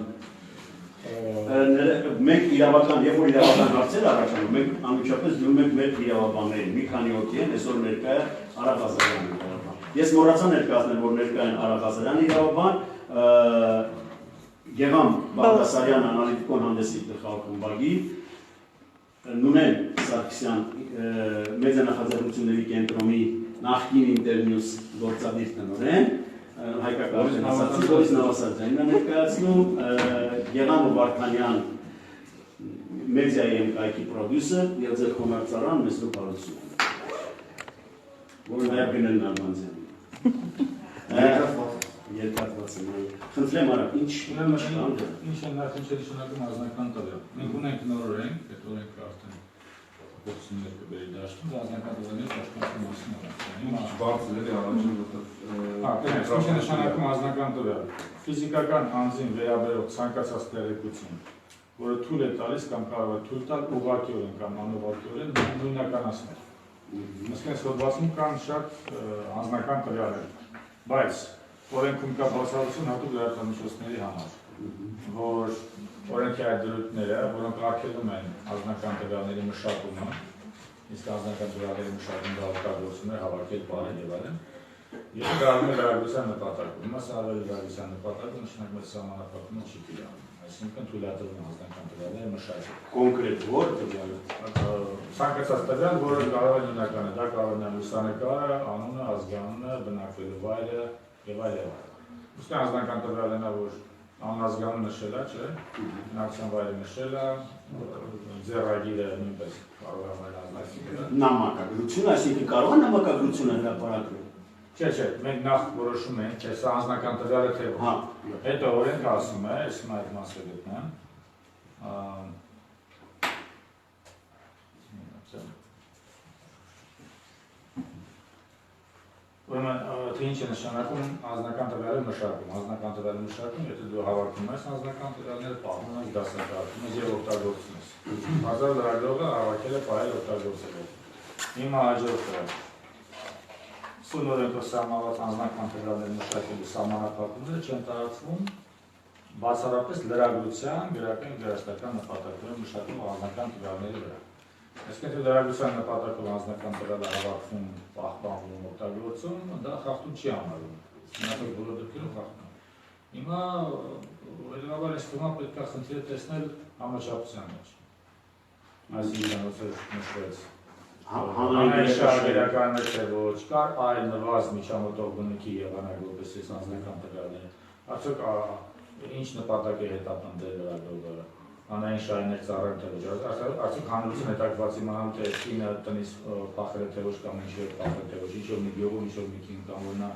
մենք իրավական, երբ որ իրավական հարցեր առաջանում, մենք անմիջապես դնում ենք մեր իրավաբաններին, մի քանի հոգի են, այսօր ներկա է Արա Ղազարյանը իրավաբան։ Ես մոռացա ներկայացնել, որ ներկա են Արա Ղազարյանը իրավաբան, Գեգամ Բաղդասարյանը անալիտիկոն հանդեսի գլխավոր խմբագիր, Նունեն Սարգսյան մեծանախաձեռնությունների կենտրոնի նախկին ինտերնյուս գործադիր տնօրեն, հայկական ասացի Բորիս Նավասարդյանն է ներկայացնում, Գեղամ Վարդանյան մեդիայի կայքի պրոդյուսեր եւ ձեր կոմերցարան Մեսրոպ Հարությունյանը, որը նաեւ գնելն Արմանձյանը։ Երկաթված եմ, խնդրեմ արագ, ինչ են նախընտրել շնորհակալ ազնական տվյալ։ Մենք ունենք նոր օրենք, այդ օրենքը արդեն փոխություններ կբերի դաշտում, ազնական տվյալների պաշտպանության մասին Ինչ բարձր է առաջին ինչ է նշանակում ազնական տվյալ։ Ֆիզիկական անձին վերաբերող ցանկացած տեղեկություն, որը թույլ է տալիս կամ կարող է թույլ տալ ուղղակիորեն կամ անուղղակիորեն նույնականացնել։ Ըստ այս հոդվածում կան շատ անձնական տվյալներ, բայց օրենքում կա բացառություն հատուկ լրատվամիջոցների համար, որ օրենքի այդ դրույթները, որոնք արգելում են անձնական տվյալների մշակումը, իսկ անձնական տվյալների մշակումը օգտագործում է հավաքել բաներ եւ այլն, եւ գարնում է լրագրության նպատակը։ Հիմա սա ավելի լրագրության նպատակը նշանակում է սահմանափակումը չի կիրառում, այսինքն թույլատրվում անձնական տվյալները մշակել։ կոնկրետ որ տվյալը ցանկացած տվյալ, որը կարող է նույնական է, դա կարող է լուսանկարը, անունը, ազգանունը, բնակվելու վայրը եւ այլն։ Ըստ անձնական տվյալն է, որ անազգանուն նշել է, չէ՞, բնակության վայրը նշել է, ձեռագիրը նույնպես կարող է անել անձնական նամակագրություն, այսինքն կարող է նամակագրությունը հրապարակել։ Չէ, մենք նախ որոշում ենք, թե սա անձնական տվյալ է թե ոչ։ Հետո օրենքը ասում է, ես հիմա այդ մասը գտնեմ։ Ուրեմն թե ինչ է նշանակում անձնական տվյալի մշակում։ Անձնական տվյալի մշակում, եթե դու հավաքում ես անձնական տվյալները, պահում ես, դասակարգում ես եւ օգտագործում ես։ Հազար լրագրողը հավաքել է, պահել, օգտագործել է։ Հիմա հաջորդը սուլ օրենքով սահմանված անձնական տվյալների մշակելու սահմանափակումները չեն տարածվում բացառապես լրագրության, գրական եւ գրաստական նպատակներով մշակվող անձնական տվյալների վրա։ Այսինքն թե լրագրության նպատակով անձնական տվյալը հավաքվում, պահպանվում, օգտագործում, դա խախտում չի համարվում։ Մենակ բոլոր դեպքերում խախտում։ Հիմա հետևաբար այս թեման պետք է խնդիրը տեսնել համաչափության մեջ։ Այսինքն ոնց նշվեց հանրային թե ոչ, կար այլ նվազ միջամտող բնույթի եղանակ որպես անձնական տվյալներ։ Արդյոք ինչ նպատակ է հետապնդել լրագրողը։ Հանրային շահերներ ծառայում թե ոչ, արդյոք հանրություն հետաքրքրված իմանալու թե կինը տնից փախել է թե ոչ կամ ինչ է փախել թե ոչ, ինչ որ մի գյուղում, ինչ որ մի կին կամ որ նա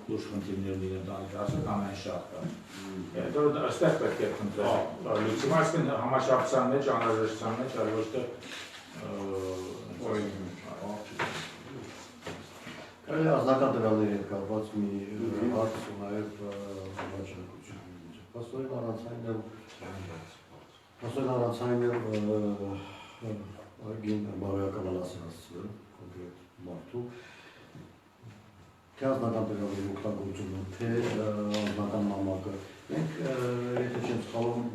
լուրջ խնդիրներ ունի ընտանիքի, արդյոք հանրային շահ կա։ Հետո այստեղ պետք է խնդրել լուծում, այսինքն համաչափության մեջ, անհրաժեշտության մեջ, այլ ոչ թե Կարելի անձնական տվյալների հետ կապված մի հարց ու նաև համաչափություն։ Փաստորեն առանցային արգին բարոյական ասացել կոնկրետ մարդու թե անձնական տվյալների օգտագործումը, թե անձնական նամակը։ Մենք եթե չեմ սխալվում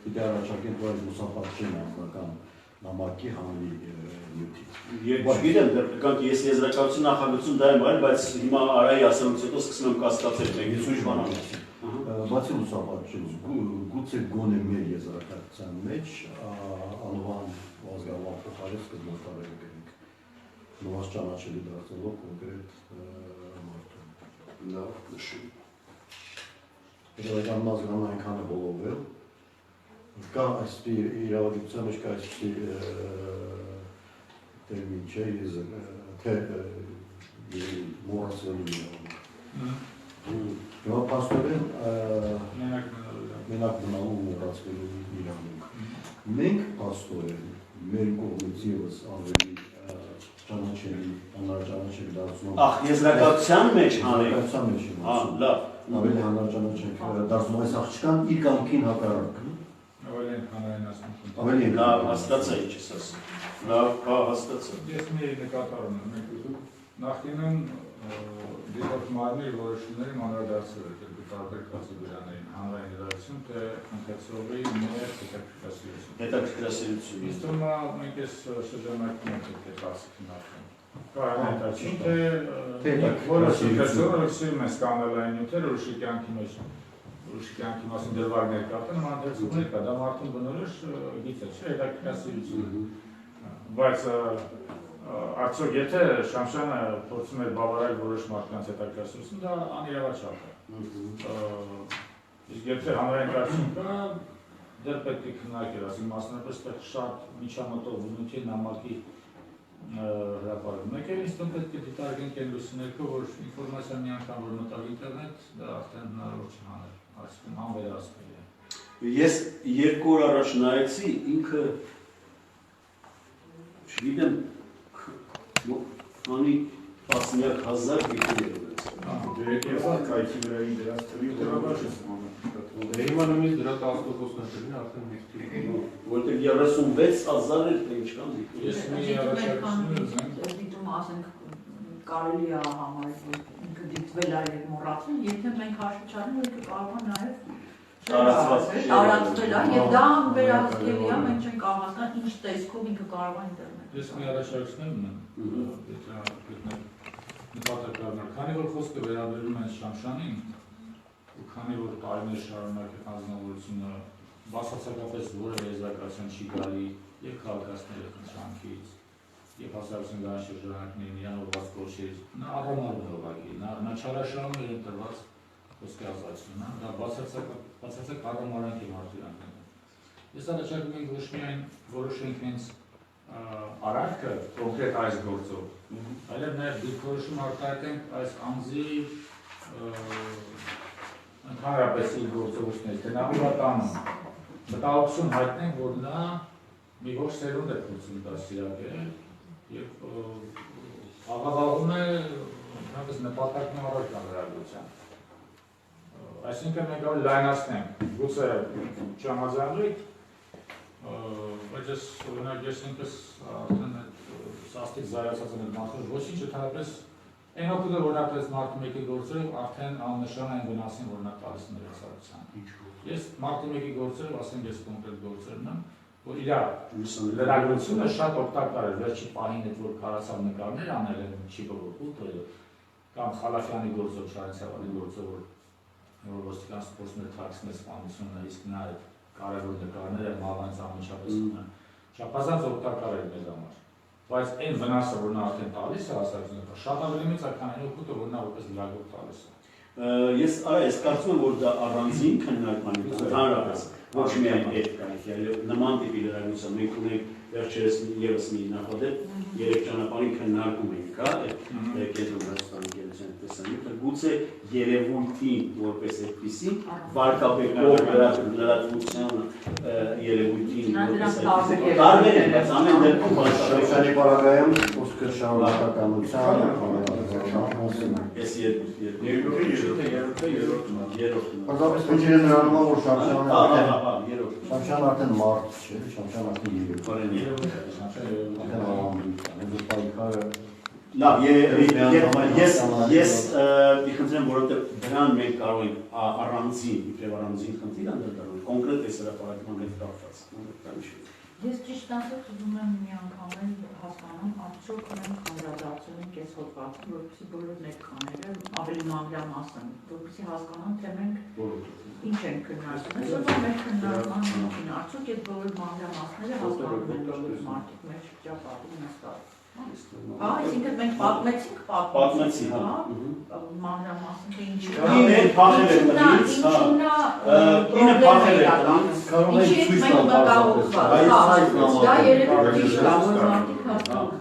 պիտի առաջարկենք, որ այս լուսապատկին անձնական նամակի հանրի նյութից։ Գիտեմ, դեռ ես եզրակացություն նախագծում դա եմ արել, բայց հիմա Արայի ասելուց հետո սկսում եմ կասկածել, մենք ուսույց բան անենք։ Բացի լուսապատկից, գուցե գոնե մեր եզրակացության մեջ անվան ազգանվան փոխարեն սկզբնարարել ենք նվազ ճանաչելի դարձնելով կոնկրետ մարդու։ Լավ, նշում։ Հետևական ազգանան այնքան է բոլորվել, կա այսպի իրավագիտության մեջ կա այսպի տերմին չէ, թե մորացվելու իրավագիտ։ Հիմա պաստորեն մենակ մնալու մորացվելու իրավագիտ։ Մենք պաստորեն մեր կողմից ևս ավելի ճանաչելի, անհարճանաչելի դարձնում։ Եզրակացության մեջ հանեք։ Եզրակացության մեջ եմ ասում։ Լավ։ Ավելի հանրաճանաչելի դարձնում այս աղջկան իր կամքին հակառակ։ Ավելի լավ հաստացա ինչ ես ասում։ Լավ, հաստացա։ Ես մի նկատառ ունեմ, նախկինում դեպք մարմնի որոշումների մանրադարձել է տարբեր կատեգորիաների հանրային իրավասություն, թե ընթերցողի մեր հետաքրքրասիրություն։ Հետաքրքրասիրություն։ Իսկ հիմա մենք այս շրջանակում ենք հետաքրքրասիրություն արդեն։ Կարան հետաքրքրություն, թե որոշ ընթերցողը սիրում է սկանալ այն նյութեր, ուրիշի կյանքի մեջ ուրիշի կյանքի մասին դրվագներ կապեն, նման ընթերցողներ կա, դա մարդուն բնորոշ գիծ է, չէ, հետաքրքրասիրություն։ Բայց արդյոք եթե Շամշյանը փորձում էր բավարարել որոշ մարդկանց հետաքրքրությունը, դա անիրավաչափ է։ Իսկ եթե հանրային կարծիք կա, դեռ պետք է քննարկել, ասենք մասնավորապես շատ միջամտող բնույթի նամակի հրապարակում։ Մեկ էլ ինձ թվում պետք է դիտարկենք այն լուսիներով, որ ինֆորմացիան մի անգամ որ մտավ ինտերնետ, դա արդեն հնարավոր չի հանել, այսինքն անվերահսկելի է։ Ես 2 օր առաջ նայեցի, ինքը չգիտեմ, անի 10,000 գիտի Երեկեզան կայքի վրայի դրած թվի որավաշ ես հիմա նույնիսկ դրա 10%-ն կլինի արդեն միտքի։ Որտեղ 36,000 էր, թե ինչքան դիտում։ Ես մի առաջարկություն դիտում ասենք կարելի է համարել, որ ինքը դիտվել է եւ մոռացել, եթե մենք հաշվի չառնենք, որ ինքը կարող է նաեւ տարածվել է եւ դա վերահսկելի է, մենք չենք կարող հասկանալ ինչ տեսքով ինքը կարող է ինտերնետ։ Ես մի առաջարկություն ունեմ, նպատակառնալ, քանի որ խոսքը վերաբերում է Շամշյանին, ու քանի որ տարիներ շարունակ է հանձնավորությունը բացարձակապես որևէ եզրակացության չի գալի եւ քաղաքացիների խնդրանքից, եւ հասարակության գան շրջանակների միանորված կորշից, նա առամարում է ուղղակի, նա չարաշահում էր ընտրված խոսքի ազատությունը, դա բացարձակ առամարանք է մարդկանց։ Ես առաջարկում եմ ոչ միայն որոշենք հենց արարքը կոնկրետ այս գործով, այլև նաև դիրքորոշում արտահայտենք այս անձի ընդհանրապես իր գործողությունների, թե նա ուրատանում, մտահոգություն հայտնենք, որ նա մի ողջ սերունդ է փորձում դաստիարակել եւ աղավաղում է ընդհանրապես նպատակն առողջ կանրագրության։ Այսինքն մենք ավելի լայնացնենք, գուցե չհամաձայնվեք, բայց ես օրինակ ես ինքս արդեն սաստիկ զայացած եմ մարդու ոչինչ ընդհանրապես այն օգուտը որ ապրեց մարդու մեկի գործերով արդեն աննշան այն վնասին որ նա տալիս մեր հասարակության։ Ես մարդու մեկի գործերով ասենք ես կոնկրետ գործերն եմ, որ իր լրագրությունը շատ օգտակար է, վերջի պահին այդ որ կարացավ նկարներ անել են չի բողոքել կամ Խալաֆյանի գործով, Շարենցավանի գործով որ ոստիկանս փորձում է թաքցնել սպանությունը, իսկ նա այդ կարևոր նկարները մալանց անմիջապես չափազանց օգտակար է մեզ համար։ Բայց այն վնասը, որ նա արդեն տալիս է հասարակությանը, շատ ավելի մեծ է, քան այն օգուտը, որ նա որպես լրագրող տալիս է։ Ես կարծում եմ, որ դա առանձին քննարկման ընդհանրապես ոչ միայն այդ կանքի, այլ նման տիպի լրագրության մենք ունենք վերջերս ևս մի նախադեպ 3 ճանապարհին քննարկում ենք, հա, այդ կենտրոն Հայաստանի գերության տեսանյութը, գուցե երևույթին որպես այդպիսի վարկաբեկող լրատվության երևույթին որպես այդպիսի տարբեր են, բայց ամեն դեպքում Շարի պարագայում խոսքը շարունակականության ես երրորդն Պարզապես խնդիրը նրանում է, որ Շամշյանն արդեն մարդ չէ, Շամշյանն արդեն Լավ, ես իխնդրեմ, որովհետև դրան մենք կարող ենք առանձին խնդիր անդրադառնալ, կոնկրետ այս հրապարակման հետ կապված։ Ես ճիշտ ասած ուզում եմ մի անգամ հասկանում, արդյոք մենք անդրադարձել ենք այս հոդվածին, որպեսզի բոլոր ներկաները ավելի մանրամասն, որպեսզի հասկանան, թե մենք ինչ ենք քննարկում։ Այսօր մեր քննարկման հիմքին արդյոք այդ բոլոր մանրամասները հասկանում են մարդիկ մեր շրջապատում նստած։ Այսինքն մենք պատմեցինք, մանրամասն թե ինչի։ Ինը փախել է տնից, ինը փախել է տնից, կարող է ցույց դա երևի ճիշտ է, որ մարդիկ հասկանում։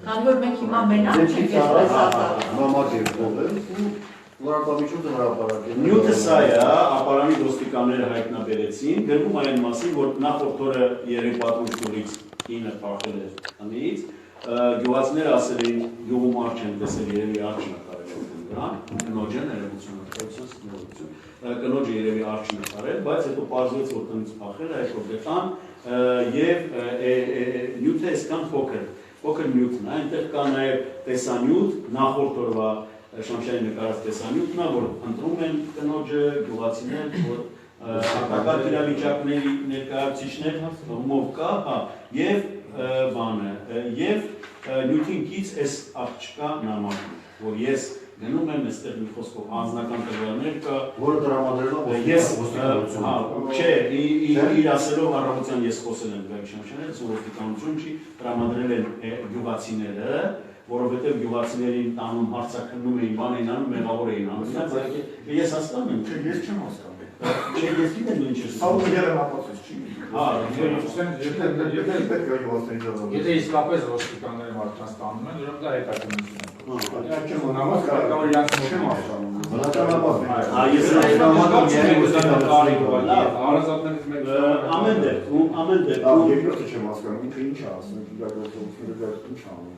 Քանի որ մենք հիմա մենակ չենք այսպես ասած։ Նամակ է փոխել ու լրատվամիջոցը հրապարակել։ Նյութը սա է, ապարանի ոստիկանները հայտնաբերեցին, գրվում այն մասին, որ նախորդ օրը երեք պատմությունից ինը փախել է տնից, գյուղացիները ասել էին գյուղում արջ են տեսել երևի արջ նկարել դրան, կնոջը ներողություն, կնոջը երևի արջ նկարել, բայց հետո պարզվեց որ տնից փախել է, այդ որ գտան եւ նյութը այսքան փոքր նյութն է, այնտեղ կա նաեւ տեսանյութ նախորդ օրվա Շամշյանի նկարած տեսանյութն է, որ ընտրում են կնոջը, գյուղացիներ, որ հակակարգ իրավիճակների ներկայացուցիչներ հումով կա, եւ բանը եւ նյութին կից այս աղջկա նամակը, որ ես գնում եմ այստեղ մի խոսքով անձնական տվյալներ կա, որը տրամադրելով ես չէ, իր ասելով առավոտյան ես խոսել եմ Գայշանյանից, որ ոստիկանություն չի, տրամադրել են գյուղացիները, որովհետև գյուղացիներին տանում հարցաքննում էին, բան էին անում, մեղավոր էին անում, ես հասկանում եմ, չէ, ես չեմ հասկանում։ Չէ, ես գիտեմ ինչ ես։ Սաղուղեր եմ ապացույց չի։ Եթե իսկապես ոստիկանները մարդկանց տանում են, ուրեմն դա հետաքննություն է։ Ամեն դեպքում երկրորդը չեմ հասկանում, ինքը ինչ է ասում, ինչ անում։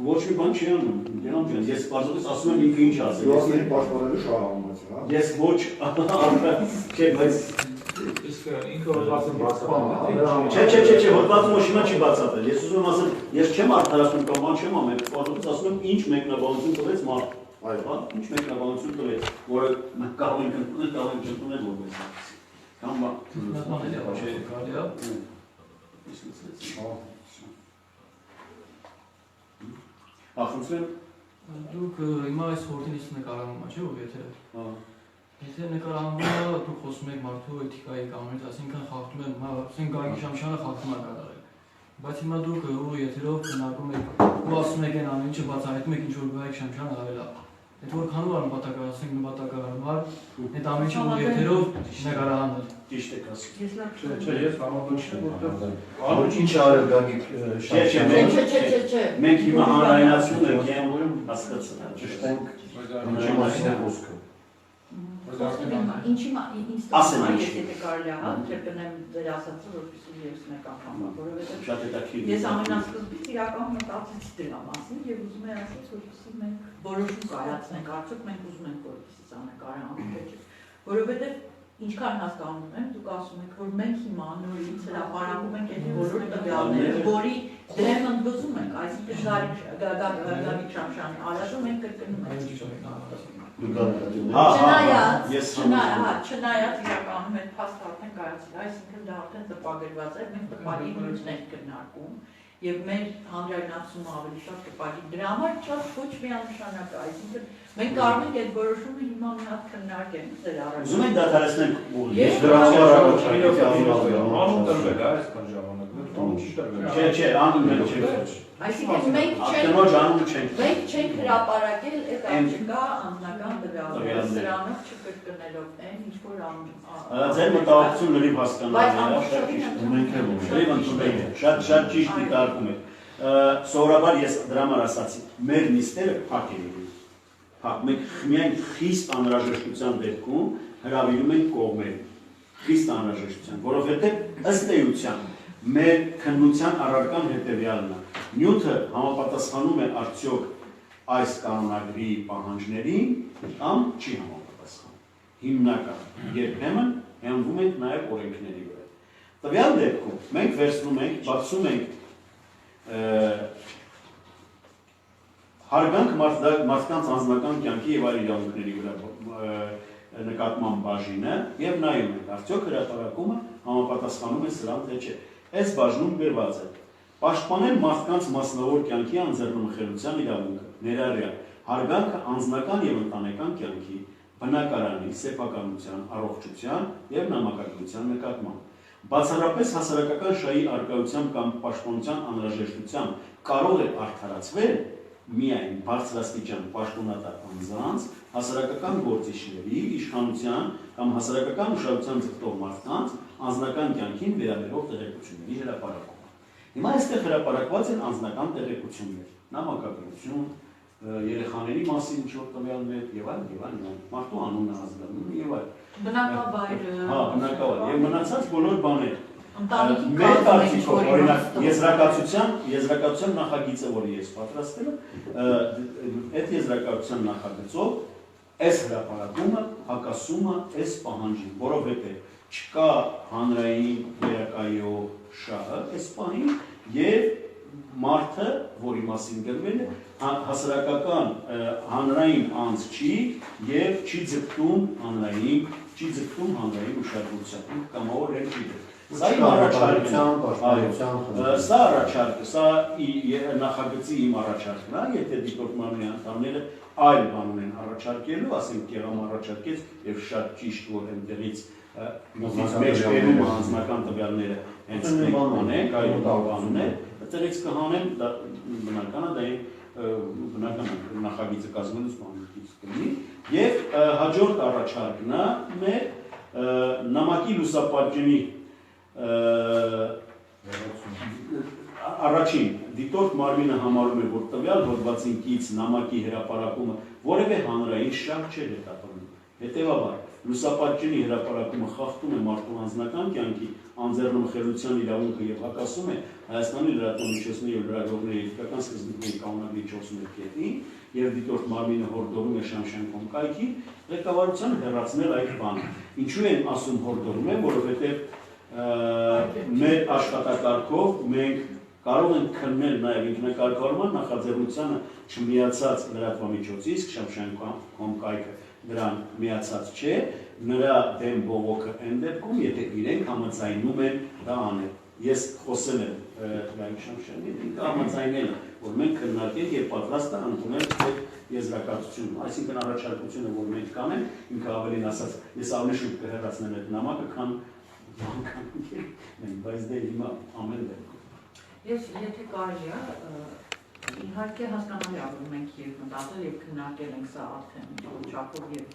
Ոչ մի բան չի անում, ես պարզապես ասում եմ ինքը ինչ ասել։ Գյուղացիների պաշտպանելու շահառում է, հա։ Ես ոչ, չէ, բայց Իսկ ինքը հոդվածում բացատրում է։ Չէ, հոդվածումը շիմա չի բացատրել։ Ես ուզում եմ ասել, ես չեմ արդարացնում կամ բան չեմ անում, պարզապես ասում եմ ինչ մեկնաբանություն տվեց մարդ։ Այո, ինչ մեկնաբանություն տվեց, որը կարող ենք ընդունել, կարող ենք չընդունել որպես այդպիսի։ Կամ բան։ Ախնդրեմ դուք հիմա այս խորհրդից նկարահանումը չէ՞ որ եթե Եթե նկարահանումը դուք խոսում եք մարդու էթիկայի կանոնից, այսինքն խախտում է, ասենք Գագիկ Շամշյանը խախտում է կատարել։ Բայց հիմա դուք ու եթերով քննարկում եք ու ասում եք այն ամեն ինչը բացահայտում եք ինչ որ Գագիկ Շամշյանը արել է։ Այդ որքանով անպատակար, ասենք նպատակարար, այդ ամեն ինչը ու եթերով նկարահանել։ Ճիշտ եք ասում։ Չէ, ես համոզված չեմ, որտեղ Ինչ է արել Գագիկ Շամշյանը։ Չէ։ Մենք հիմա հանրայնացնում ենք, հասկացա, ճիշտ ենք, ինչի մասին է խոսքը։ Ինչի եթե կարելի է, չկնեմ ձեր ասածը, որպեսզի ես մեկ անգամ, որովհետև ես ամենասկզբից իրականում մտածեցի դրա մասին եւ ուզում եմ ասել, որպեսզի մենք որոշում կայացնենք, արդյոք մենք ուզում ենք որպեսզի սա նկարահանենք, թե չէ, որովհետև ինչքան հասկանում եմ, դուք ասում եք, որ մենք հիմա նորից հրապարակում ենք այդ բոլոր տվյալները, որի դրեմ ընդգծում ենք, այսինքն Գագիկ Շամշյանի արածը մենք կրկնում ենք։ Չնայած իրականում այդ փաստը արդեն կայացել, այսինքն դա արդեն տպագրված է, մենք տպագի նույնն ենք քննարկում եւ մեր հանրայնացումը ավելի շատ տպագի։ Դրա համար շատ ոչ միանշանակ է, այսինքն մենք կարող ենք այդ որոշումը հիմա մի հատ քննարկենք ձեր առաջ։ Ուզում եք դադարեցնել ուղղի։ Ես դրա համար անուն տրվել է այսքան ժամանակ, անուն չի տրվել։ Չէ, անուն չէ։ Այսինքն մենք չենք հրապարակել այդ աղջկա անձնական տվյալները, սրանով չկրկնելով այն, ինչ որ Ձեր մտահոգություն լրիվ հասկանալի է, շատ ճիշտ դիտարկում եք։ Սովորաբար ես դրա համար ասացի, մեր նիստերը փակ են լինում։ Մենք միայն խիստ անհրաժեշտության դեպքում հրավիրում ենք կողմերը, խիստ անհրաժեշտության, որովհետև ըստ էության մեր քննության առարկան հետևյալն է։ Նյութը համապատասխանում է արդյոք այս կանոնագրի պահանջներին կամ չի համապատասխանում։ Հիմնական երբեմն հենվում ենք նաև օրենքների վրա։ Տվյալ դեպքում մենք վերցնում ենք, բացում ենք հարգանք մարդկանց անձնական կյանքի եւ այլ իրավունքների վրա նկատմամբ բաժինը եւ նայում ենք, արդյոք հրապարակումը համապատասխանում է սրան թե չէ։ Այս բաժնում գրված է. Պաշտպանել մարդկանց մասնավոր կյանքի անձեռնմխելիության իրավունքը, ներառյալ հարգանքը անձնական եւ ընտանեկան կյանքի, բնակարանի, սեփականության, առողջության եւ նամակագրության նկատմամբ։ Բացառապես հասարակական շահի արկայությամբ կամ պաշտպանության անհրաժեշտությամբ կարող է արդարացվել միայն բարձրաստիճան պաշտոնատար անձանց, հասարակական գործիչների, իշխանության կամ հասարակական ուշադրության ձգտող մարդկանց անձնական կյանքին վերաբերող տեղեկությունների հրապարակումը։ Հիմա այստեղ հրապարակված են անձնական տեղեկություններ, նամակագրություն, երեխաների մասին ինչ-որ տվյալներ եւ այլն, մարդու անունը, ազգանունը եւ այլն։ Բնակավայրը։ Հա, բնակավայր եւ մնացած բոլոր բաները։ Մեր կարծիքով, օրինակ, եզրակացության նախագիծը, որը ես պատրաստել եմ, այդ եզրակացության նախագծով այս հրապարակումը հակասում է այս պահանջին, որովհետև չկա հանրային վերակայող շահը այս պահին եւ մարդը, որի մասին գրվել է, հասարակական հանրային անձ չի եւ չի ձգտում հանրային ուշադրության, կամավոր չի դեր։ Սա իմ առաջարկն է։ Սա առաջարկը, սա նախագծի իմ առաջարկն է, եթե դիտորդ մարմնի անդամները այլ բան ունեն առաջարկելու, ասենք Կեղամ առաջարկեց եւ շատ ճիշտ որ այնտեղից մեջ բերում անձնական տվյալները հենց անենք, այլ բանն է, այդտեղից կհանեն, դա բնական է, դա բնական նախագիծը կազմելուց մանուկից կլինի եւ հաջորդ առաջարկն է մեր նամակի լուսապատճնի առաջին դիտորդ մարմինը համարում է, որ տվյալ հոդվածին կից նամակի հրապարակումը որևէ հանրային շարք չէ հետապնդում։ Հետևաբար, լուսապատճնի հրապարակումը խախտում է մարդու անձնական կյանքի անձեռնմխելիության իրավունքը եւ հակասում է Հայաստանի լրատվամիջոցների եւ լրագրողների էթիկական սկզբունքների կանոնադրի 4 կետին եւ դիտորդ մարմինը հորդորում է Շամշան կայքի ղեկավարության հեռացնել այդ բանը։ Ինչու են ասում հորդորում են, որովհետեւ մեր աշխատակարգով մենք կարող ենք քննել նաև ինքնակարգավորման նախաձեռնությանը չմիացած լրատվամիջոցի, իսկ Շամշան կայքը դրան միացած չէ, նրա դեմ բողոքը այն դեպքում, եթե իրենք համաձայնում են դա անել։ Ես խոսել եմ Գագիկ Շամշյանի հետ, ինքը համաձայնել է, որ մենք քննարկենք եւ պատրաստ ենք ընդունել այդ եզրակացությունը, այսինքն առաջարկությունը, որ մենք կանենք, ինքը ավելին ասած, ես ավելի շուտ կհեռացնեմ այդ նամակը, քան բայց դե հիմա ամեն դեպքում Ես եթե կարելի է, իհարկե հասկանալի է, որ մենք եւ մտածել եւ քննարկել ենք սա արդեն ինչ-որ չափով եւ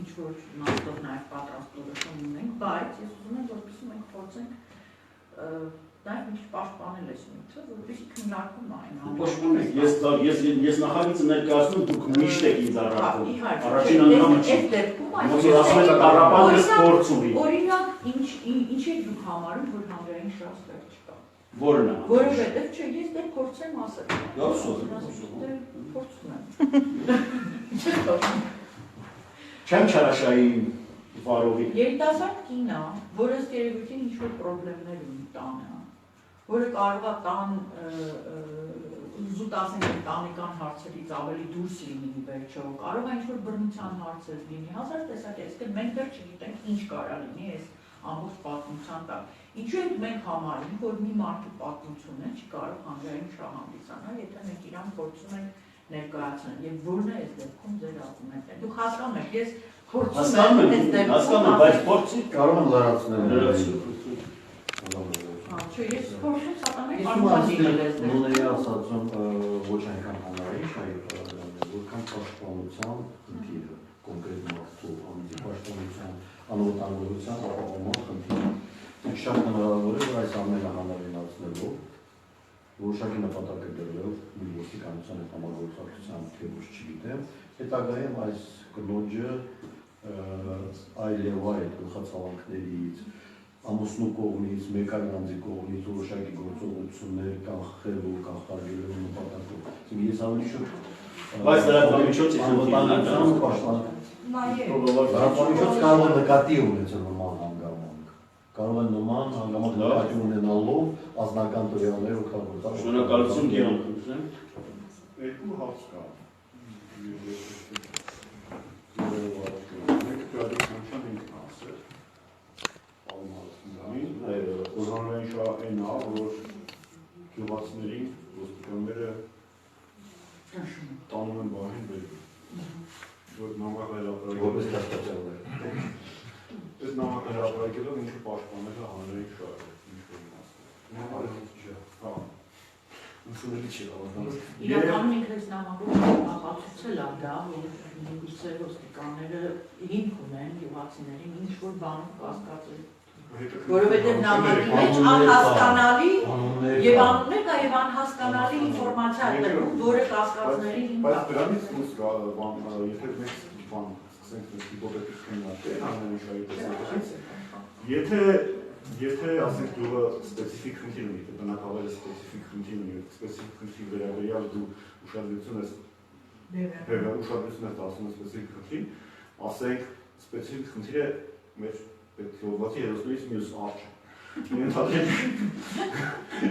ինչ-որ նստով նաեւ պատրաստություն ունենք, բայց ես ուզում եմ, որպեսզի մենք փորձենք նաեւ ինչ պաշտպանել այս նյութը, որպեսզի քննարկում այն ամեն։ Ես նախագիծը ներկայացնում, դուք միշտ եք ինձ առարկում։ Առաջին անգամը չի։ Օրինակ, ինչ եք դուք համարում, որ հանրային շահստեղ չկա։ Որն է։ Որովհետև չէ, ես դե փորձեմ ասել։ Փորձում եմ։ Չեմ չարաշայի վարողի։ Երիտասարդ կին է, որը ըստ երևույթին ինչ-որ պրոբլեմներ ունի տանը, որը կարող է տան զուտ ասենք ընտանեկան հարցերից ավելի դուրս լինի վերջո, կարող է ինչ-որ բռնության հարցեր լինի, հազար տեսակ է, այսինքն մենք դեռ չգիտենք ինչ կարա լինի այս ամբողջ պատմության տակ։ Ինչու ենք մենք համարում, որ մի մարդու պատմությունը չի կարող հանրային շահ հանդիսանալ, եթե մենք իրան փորձում ենք ներկայացնել, եւ որն է այս դեպքում ձեր ակումբը։ Դուք հասկանում եք, ես փորձում եմ այս դեպքում, բայց փորձի կարող եմ լրացնել։ Չէ, ես փորձում սատանայի նույնի ասածում ոչ այնքան հանրային շահի, որքան պաշտպանության խնդիրը, կոնկրետ մարդու անձի պաշտպանության, անվտանգության ապահովման խնդիրը։ Շատ հնարավոր է, որ այս ամենը հանրայնացնելով, որոշակի նպատակ է դրվել մի ոստիկանության հետ համագործակցության թեւուր չգիտեմ, հետագայում այս կնոջը այլ եւ այլ գլխացավանքներից, ամուսնու կողմից, մեկ այլ անձի կողմից որոշակի գործողություններ կանխելու, կանխարգելելու նպատակով։ Ես ավելի շուտ բայց լրատվամիջոցի անվտանգության լրատվամիջոց կարող է նկատի ունեցել նման հանգամանք։ Կարող է նման հանգամանք նկատի ունենալով ազնական տվյալներ օգտագործել։ Շնորհակալություն Գերան, խնդրեմ։ Երկու հարց կա։ Մեկ դրադիքանչան ինքն ասել։ Հանրային շահ այն է, որ գյուղացիներին ոստիկանները տանում են բահին բերում։ Որ նամակ հրապարակելով այս նամակ հրապարակելով ինքը պաշտպանել է հանրային շահը, ընդունելի չի դառնում։ Իրականում ինքը այս նամակով ապացուցել է դա, որ գուցե ոստիկանները հիմք ունեն գյուղացիներին ինչ-որ բանում կասկածել։ Որովհետև նամակի մեջ անհասկանալի եւ անուններ եւ անհասկանալի ինֆորմացիա տրվում, որը կասկածների հիմք է։ Բայց դրանից դուրս գա բան, եթե մենք բան սկսենք հիպոթետիկ քննարկել հանրային շահի տեսանկյունից, եթե ասենք դու սպეციფიկ խնդիր ունի, թե բնակավայրը սպეციფიկ խնդիր ունի, սպეციფიկ խնդիր վերաբերյալ դու ուշադրություն ես դասում սպეციფიկ խնդիր, ասենք սպеციფიկ խնդիրը մեր Հոդվածի հերոսներից մյուս արջը։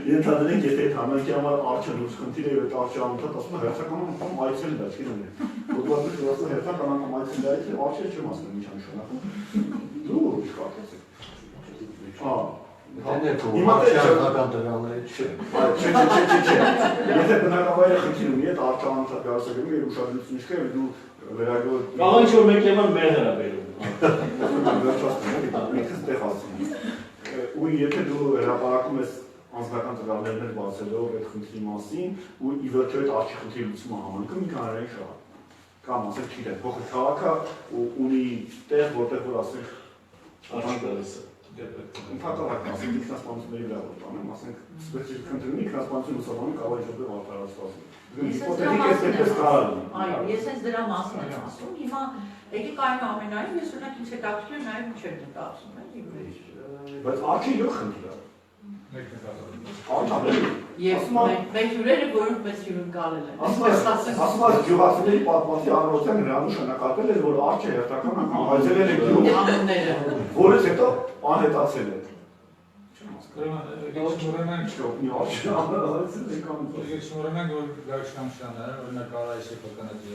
Ենթադրենք, եթե այդ համայնքի համար արջը լույս խնդիր է եւ այդ արջը անընդհատ ասում է հերթական անգամ այցել դա, չի լինի։ Հոդվածի հերոսը հերթական անգամ այցել դա, եթե արջը չեմ ասում ինչ նշանակում։ Դու ինչ կասես։ Հիմա չարական տվյալների չէ։ Եթե բնակավայրը խնդիր ունի, այդ արժանանցած գարսակում եւ ուշադրություն չկա, դու վերագրով Կարող ինչ-որ մեկը մեր հրավերում։ Ինքս տեղ ասում։ Ու եթե դու հրապարակում ես անձնական տվյալներ բացելով այդ խնդրի մասին, ու ի վերջո այդ արջի խնդրի լուծման համակարգը մի կանարային շահ։ Կամ ասենք չգիտեմ, փոքր քաղաքը ունի տեղ, որտեղ որ ասենք Արջի Ընդհանրապես ասենք ինքնասպանությունների վրա որ տանեմ, ասենք սպეციფიկ քննի ինքնասպանություն ուսանողի կարող է շփվել արտարացված։ Այո, ես հենց դրա մասին եմ ասում։ Հիմա եկեք այն ամենայն ես ունենք ինձ հետաքրքիր նաև ինչեր նկատում եմ։ Բայց արջի յոթ խնդիր է։ Ես մենք հյուրերը որոնք մեզ հյուրընկալել են։ Ասում եմ գյուղացիների պատմվածքի առողջության հրավերում նկատել էր, որ արջը հերթական անգամ հայձելել է գյուղ, որից հետո անհետացել է։ Շնորհանք որ Գարշանշյանը օրինակ Արայսի փոխանակի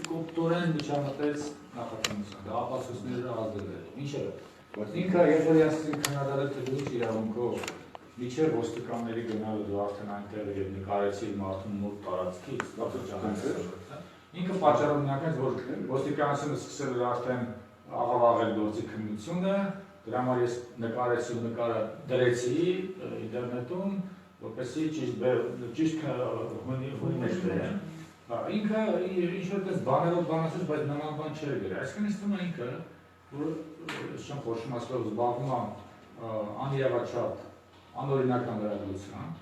կոպտորեն միջամտեց նախաձեռնության, դա ապացույցները ազդել է։ Ինչ է, բայց ինքը երբ որ ասեցին քննադարել դուրս իրավունքով, միջև ոստիկանների գնալը դու արդեն այնտեղ եւ նկարեցի մարդուն մոտ տարածքից, ինքը պատճառը միակից որ ոստիկանությունը սկսել էր արդեն աղավաղել գործի քննությունը, դրա համար ես նկարեցի ու նկարը դրեցի ինտերնետում, որպեսզի ճիշտ հունի մեջ դրեն։ Ինքը ինչ-որ տես բաներով բանացեց, բայց նման բան չէր գրել։ Այսինքն ինձ թվում է ինքը, որ շան խոշում ասելով զբաղվում է անիրավաչափ, անօրինական լրագրությամբ,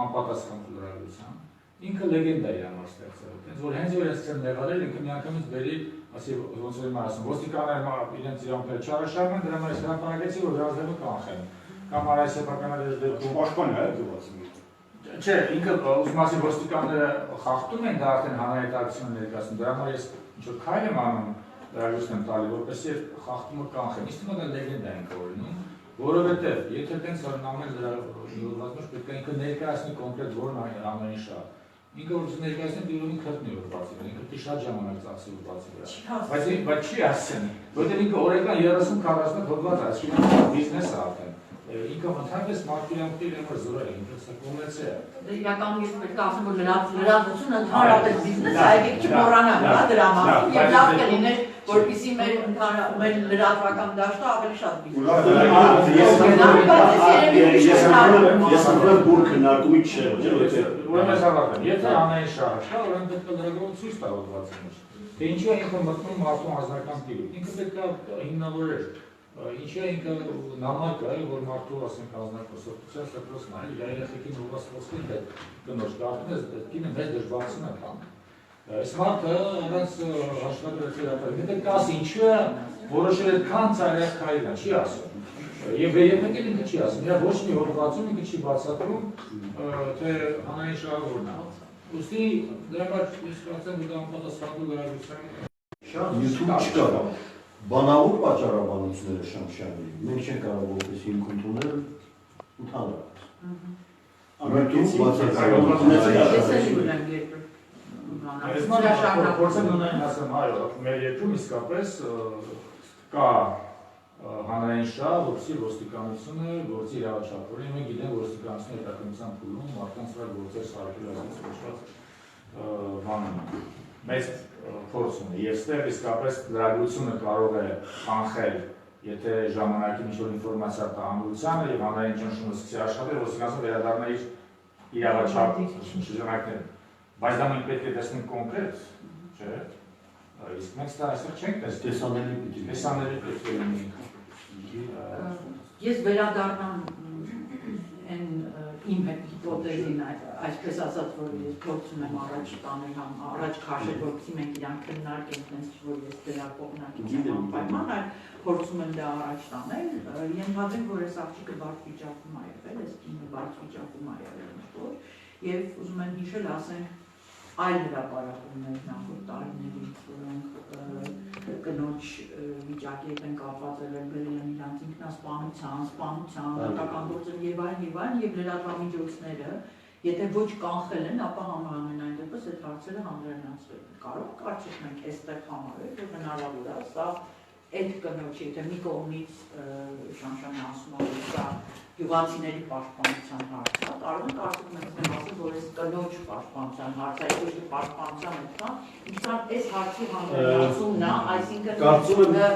անպատասխան լրագրությամբ, ինքը լեգենդա է համար ստեղծել։ Որ հենց որ սկսել նեղարել, ինքը միանգամից բերի, ասի ոնց որ իմ ասում, ոստիկանները իրենց իրավունքները չարաշահում են, դրա համար ես հրապարակեցի, որ դրանց դեպքը կանխեն։ Կամ Արայսի սեփականների դեպքում Պաշտպան է գյուղացիների։ Չէ, ինքը ուզում ասի ոստիկանները խախտում են, դա արդեն հանրահայտարարություն ներկայացնում, դրա համար ես ինչ-որ քայլ եմ անում, լրագրություն եմ տալի, որպեսզի խախտումը կանխեն։ Իսկ դա լեգենդ է ինքը օրինում, որովհետև եթե տենց ամեն լրագրված մեջ պետք է ինքը ներկայացնի կոնկրետ որն ամենի շահ։ Ինքը որ ներկայացնի դուրս քրտնի որ բացի, ինքը դի շատ ժամանակ ծախսի որ բացի վրա։ Բայց չի ասցենի, որտեղ ինքը օրեկան 30-40 հոդված է, այսինքն բիզնես է արդեն։ Ինքը ընդհանրապես մարդկյանքի համար զորել է, ինքը սա կոմերցիա է։ Իրականում ես պետք է ասեմ, որ լրատվությունը ընդհանրապես բիզնես է, այլ չմոռանանք դրա մասին, եւ լավ կլիներ, որպեսզի մեր լրատվական դաշտը ավելի շատ բիզնես։ Ես ընդհանուր բուր քննարկումի չէ, ուրեմն ես հավատեմ, եթե անային շահը կա, ուրեմն պետք է լրագրողը ցույց տա հոդվածի մեջ։ Թե ինչու է ինքը մտնում մարդու անձնական տիրույթ, ինքը պետք է հիմնավորեր Ինչի է ինքը նամակը, որ մարդու ասենք անձնակոսորտության սրտոսն է, իր երեխեքին ուղղված խոսքին հետ կնոջ դարձնում է, կինը մեծ դժվարություն է տանում։ Այս մարդը առանց հաշվարկել հրապարակել, եթե կաս ինչու է որոշել այդքան ծայրահեղ քայլել, չի ասում։ Եվ երբեք ինքը չի ասում, նրա ոչ մի հոդվածում ինքը չի բացատրում, թե հանրային շահը որն է։ Ուստի դրա համար ես կարծեմ, որ դա անպատասխանատու լրագրության Շատ YouTube չկա։ Բանավոր պատճառաբանությունները Շամշյանի, մենք չենք կարող որպես հիմք ընդունել ընդհանրապես։ Փորձեմ ունեն ասեմ, այո, մեր երկրում իսկապես կա հանրային շահ, որպեսզի ոստիկանությունը գործի իրավաչափորեն, մենք գիտենք, որ ոստիկանությունը հետաքննության փուլում մարդկանց վրա գործեր սարքել այսպես կոչված բանում մեծ փորձ ունի, եւ ստեղ իսկապես լրագրությունը կարող է կանխել, եթե ժամանակին ինչ-որ ինֆորմացիա տա հանրությանը եւ հանրային ճնշումը սկսի աշխատել, ոստիկանությունը վերադառնա իր իրավաչափ շրջանակներին։ Բայց դա մենք պետք է տեսնենք կոնկրետ, չէ՞։ Իսկ մենք դա այսօր չենք տեսնում։ Տեսանելի պետք է լինի։ Ես վերադառնամ այն իմ հիպոթեզին, այսպես ասած, որ ես փորձում եմ առաջ տանել, առաջ քաշել, որպեսզի մենք իրանք քննարկենք, հենց որ ես դրա կողմնակից եմ անպայման, այլ փորձում եմ դա առաջ տանել, ենթադրեմ, որ այս աղջիկը բարդ վիճակում է եղել, այս կինը բարդ վիճակում է եղել ինչ-որ, եւ ուզում եմ հիշել, ասենք, այլ հրապարակումներ նախորդ տարիներից, որոնք կնոջ վիճակի հետ են կապված եղել, գրել են իրանց ինքնասպանության, սպանության, դատական գործեր եւ այլն, եւ լրատվամիջոցները Եթե ոչ կանխել են, ապա համենայն դեպս այդ հարցերը հանրայնացվել են։ Կարող կարծիք մենք այստեղ համարել, որ հնարավոր է սա այդ կնոջի, եթե մի կողմից Շանշանը ասում է, որ սա գյուղացիների պաշտպանության հարց է, կարող են կարծիք մենք ասել, որ այս կնոջ պաշտպանության հարցը, այդ ոչ պաշտպանության հետքան, ինքնան այս հարցի հանրայնացումն է, այսինքն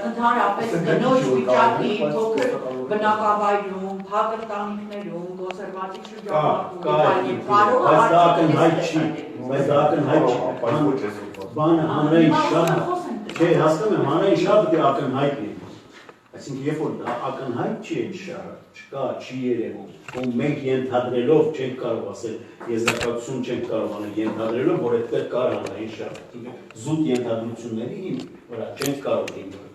ընդհանրապես կնոջ վիճակի փոքր բնակավայրում, փակ ընտանիքներում, կոնսերվատիվ շրջանակում, կարող է բայց դա ակնհայտ չի, բանը հանրային շատ չէ, հասկանում եմ, հանրային շատ պետք է ակնհայտ լինի, այսինքն երբ որ ակնհայտ չի այդ շահը, չկա, չի երևում, ու մենք ենթադրելով չենք կարող ասել, եզրակացություն չենք կարող անել, ենթադրելով, որ այդտեղ կար հանրային շահ, զուտ ենթադրությունների վրա չենք կարող լինել,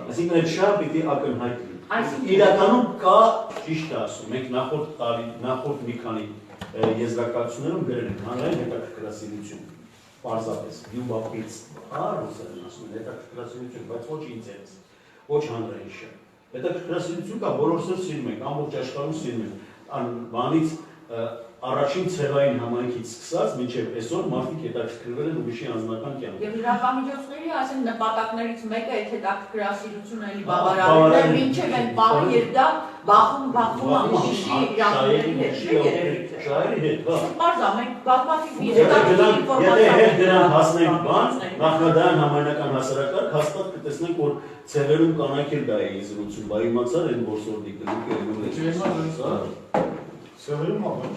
այսինքն այդ շահը պիտի ակնհայտ լինի, իրականում կա, ճիշտ է ասում, մենք նախորդ մի քանի եզրակացություններում գրել ենք հանրային հետաքրքրասիրություն, պարզապես, յուբապից, ռուսերեն ասում են, հետաքրքրասիրություն, բայց ոչ ինձ ես, ոչ հանրային շահ, հետաքրքրասիրություն կա, բոլորս սիրում ենք, ամբողջ աշխարհում սիրում ենք, բանից առաջին ցեղային համայնքից սկսած մինչև այսօր մարդիկ հետաքրքրվել են ուրիշի անձնական կյանքում։ Եվ լրատվամիջոցների, ասենք, նպատակներից մեկը այդ հետաքրքրասիրությունը էլի բավարարելն է, մինչև այն պահը, երբ դա բախվում է ուրիշի իրավունքների հետ, չէ՞ երևույթը։ Շահերի հետ, հա։ Պարզա, մենք բազմաթիվ Եթե հետ դրան հասնենք բան, նախնադարան համայնական հասարակարգ, հաստատ կտեսնենք, որ ցեղերում կանայք էլ դա էին զրուցում, բա իմացար են որսորդի գլուխը Սեղերում աղաչ,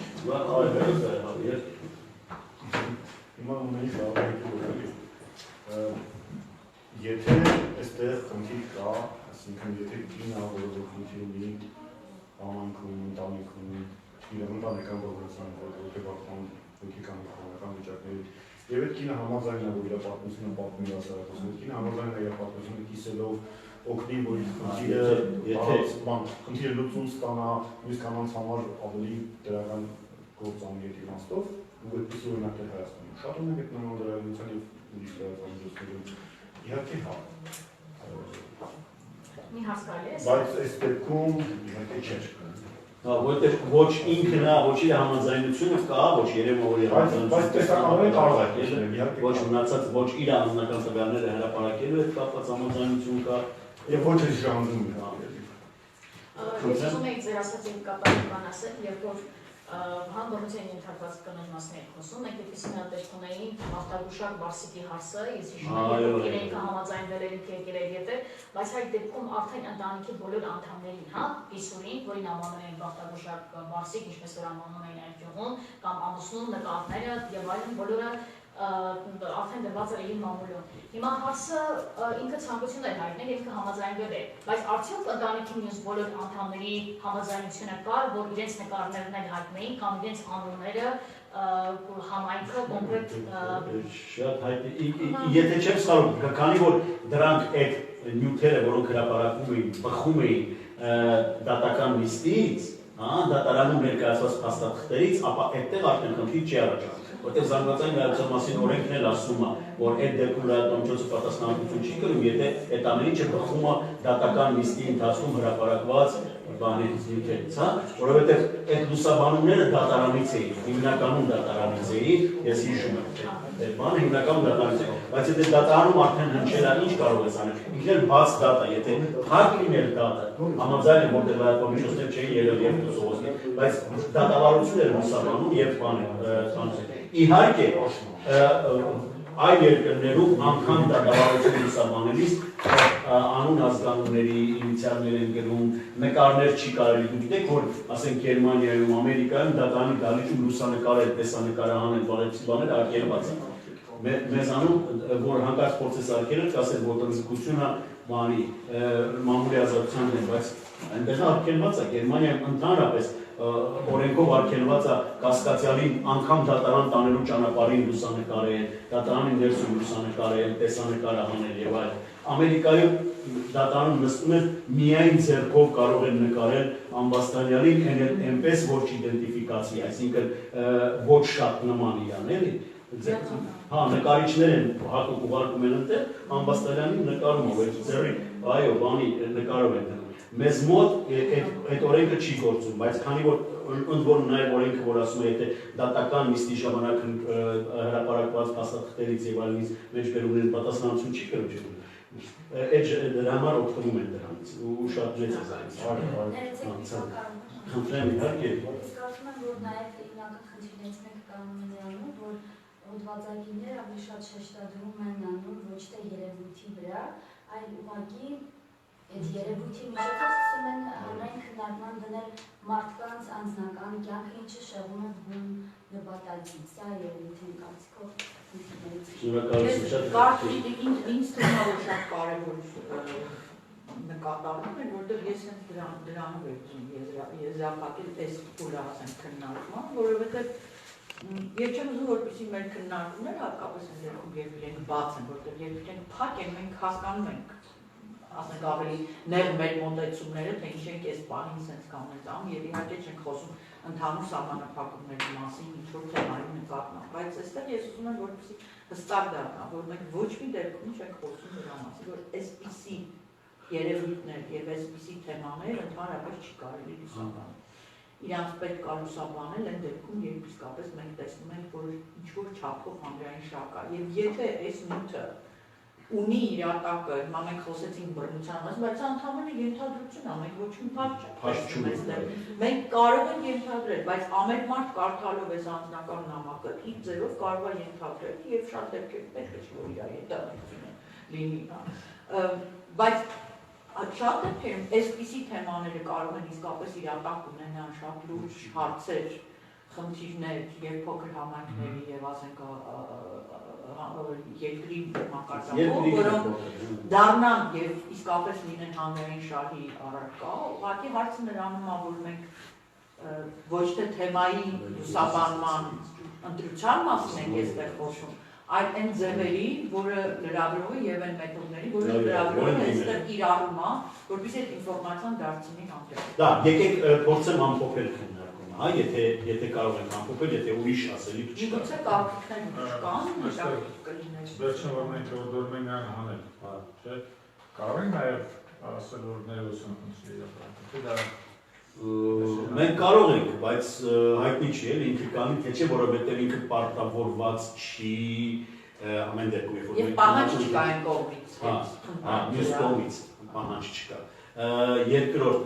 հիմա ունեի շահավայքի եթե այստեղ խնդիր կա, այսինքն եթե կինը որը խնդիր ունի համայնքում, ընտանիքում, իր ընտանեկան բողոքության հոգեբախման հոգեկան խորհրդական վիճակների եւ այդ կինը համաձայն է որ իր պատմությունը պատմի հասարակությանը, կինը համաձայն է իր պատմությունը կիսելով օգնի, որ խնդիրը լուծում ստանա, մյուս կանանց համար ավելի դրական գործ անի այդ իմաստով, ու այդպիսի օրինակներ Հայաստանում շատ ունենք այդ նմանադրայնության եւ ուրիշ լրատվամիջոցներում, իհարկե հա։ Մի հարց կարելի է։ Բայց այս դեպքում իհարկե չէ։ Հա, որտեղ ոչ ինքն է, ոչ իր համաձայնությունը կա, ոչ երևում որ իր համաձայնությունը։ Բայց տեսականորեն կարող է լինել, իհարկե։ Ոչ մնացած, ոչ իր անձնական տվյալները հրապարակելու հետ կապված համաձայնություն կա։ Եվ ոչ էլ ժանձում է։ Ես ուզում եի ձեր ասած եւ կապակցի բան ասել, երբ որ հանդուրժության ենթարկված կնոջ մասն եք խոսում, մենք այդպիսի մի հատ ունեին Ավտագուշակ Բարսիկի հարցը, ես հիշում եմ, որ իրենք համաձայնվել էին եկել եթե, բայց այդ դեպքում արդեն ընտանիքի բոլոր անդամներին, հա, Իսուրին, որին անվանում էին Ավտագուշակ Բարսիկ, ինչպես որ անվանում էին այդ գյուղում, կամ ամուսնու նկատները եւ այլն բոլորը արդեն դրված էր իր մամուլում։ Հիմա հարցը ինքը ցանկություն էր հայտնել, ինքը համաձայնվել է, բայց արդյոք ընտանիքի մյուս բոլոր անդամների համաձայնությունը կար, որ իրենց նկարներն էլ հայտնեին կամ իրենց անունները համայնքը կոնկրետ շատ հայտնի, եթե չեմ սխալվում, քանի որ դրանք այդ նյութերը, որոնք հրապարակվում էին, բխում էին դատական լիստից, դատարանում ներկայացված փաստաթղթերից, ապա այդտեղ արդեն խնդիր չի առաջանում։ Որտեղ զանգվածային լրատվության մասին օրենքն էլ ասում է, որ այդ դեպքում լրատվամիջոցը պատասխանատվություն չի կրում, եթե այդ ամեն ինչը բխում է դատական լիստի ընթացքում հրապարակված բաներից նյութերից, հա, որովհետև այդ լուսաբանումները դատարանից էին, հիմնականում դատարանից էին, ես հիշում եմ, այդ բանը հիմնականում դատարանից էին, բայց եթե դատարանում արդեն հնչել է, ինչ կարող ես անել, ինքն էլ բաց դատ է, եթե փակ լիներ դատը, համաձայն եմ, որտեղ լրատվամիջոցներ չէին ելել եւ սովոսի, բայց դատավարություն էր լուսաբանում եւ բանը Իհարկե, այլ երկրներում անգամ դատավարություն լուսաբանելիս անուն ազգանունների ինիցիալներ են գրում, նկարներ չի կարելի, դու գիտեք, որ ասենք Գերմանիայում, Ամերիկայում դատարանի դալիճում լուսանկարել, տեսանկարահանել, բարեցի բաներ արգելված է։ Մեզանում, որ հանկարծ փորձես արգելել, կասել, որ տնտեսությունը բանի մամուլի ազատության է, բայց այնտեղ արգելված է, Գերմանիայում ընդհանրապես օրենքով արգելված է կասկածյալին անգամ դատարան տանելու ճանապարհին լուսանկարել, դատարանի ներսում լուսանկարել, տեսանկարահանել եւ այլն։ Ամերիկայում դատարանում նստում են միայն ձեռքով կարող են նկարել ամբաստանյալին այնպես ոչ իդենտիֆիկացի, այսինքն ոչ շատ նման իրան էլի։ Հա, նկարիչներ են հատուկ ուղարկում են այնտեղ, ամբաստանյանին նկարում ով է ձեռի, այո, բանի նկարով են դնում։ Մեզ մոտ այդ օրենքը չի գործում, բայց քանի որ ընդ որում նաև օրենքը որ ասում է եթե դատական նիստի ժամանակ հրապարակված փաստաթղթերից եւ այլնից մեջբերումների պատասխանատվություն չի կրում այդ դրա համար օգտվում են դրանից ու շատ մեծ է զայնից խնդրեմ իհարկե Կարծում եմ որ նաև հիմնական խնդիրներից մեկը կանում է նրանում որ հոդվածագիրները ավելի շատ շեշտադրում են նրանում ոչ թե երևույթի վրա այլ ուղղակի այդ երևույթի միջոցով սկսում են հանրային քննարկման դնել մարդկանց անձնական կյանքը, ինչը շեղում է բուն նպատակից, սա երևույթի կարծիքով ինձ թվում է որ շատ կարևոր նկատառում է, որտեղ ես հենց դրանով եմ ուզում եզրափակել այս փուլը ասենք քննարկման, որովհետև Եվ չեմ ուզում, որպեսզի մեր քննարկումները հատկապես են դեպքում, երբ իրենք բաց են, որտեղ երբ իրենք փակ են, մենք հասկանում ենք, ասենք ավելի նեղ մեր մոտեցումները, թե ինչ ենք այս պահին սենց կանեցամ, եւ իհարկե չենք խոսում ընդհանուր սահմանափակումների մասին, ինչ-որ թեմայի նկատմամբ, բայց այստեղ ես ուզում եմ, որպեսզի հստակ դառնա, որ մենք ոչ մի դեպքում չենք խոսում դրա մասին, որ այսպիսի երևույթներ եւ այսպիսի թեմաներ ընդհանրապես չի կարելի լուսաբանել։ Իրանց պետք է լուսաբանել այն դեպքում, երբ իսկապես մենք տեսնում ենք, որ ինչ-որ չափով հանրային շահ կա։ Եվ եթե այս նյութը ունի իր ատակը, հիմա մենք խոսեցինք բռնության մասին, բայց ընդհանրապես ենթադրություն է, մենք ոչ մի բան չենք։ Մենք կարող ենք ենթադրել, բայց ամեն մարդ կարդալով այս անձնական նամակը իր ձևով կարող է ենթադրել եւ շատ դեպքեր պետք է չի որ իր ենթադրությունը լինի, բայց շատ դեպքերում այսպիսի թեմաները կարող են իսկապես իրատակ ունենան շատ լուրջ հարցեր, խնդիրներ եւ փոքր համայնքների եւ ասենք երկրի մակարդակով, որոնք դառնան եւ իսկապես լինեն հանրային շահի առարկա, ուղղակի հարցը նրանում է, որ մենք ոչ թե թեմայի լուսաբանման ընտրության մասին ենք այստեղ խոսում, այլ այն ձևերի, որը լրագրող է եւ այն մեթոդների, որը լրագրողը այստեղ կիրառում է, որպեսզի այդ ինֆորմացիան դարձնի հանրային։ Դա եկեք փորձեմ ամփոփել քննարկումը, հա, եթե կարող ենք ամփոփել, եթե ուրիշ ասելիք չկա։ Գուցե կարգիքներ չկան, վերջին որ մենք որոշում ենք այն հանել, հա, չէ՞։ Կարող ենք նաեւ ասել որ ներողություն խնդրի դա Մենք կարող ենք, բայց հայտնի չի էլ ինքը կանի, թե չէ, որովհետև ինքը պարտավորված չի ամեն դեպքում, երբ որ Եվ պահանջ չկա այն կողմից։ Հա, մյուս կողմից պահանջ չկա։ Երկրորդ,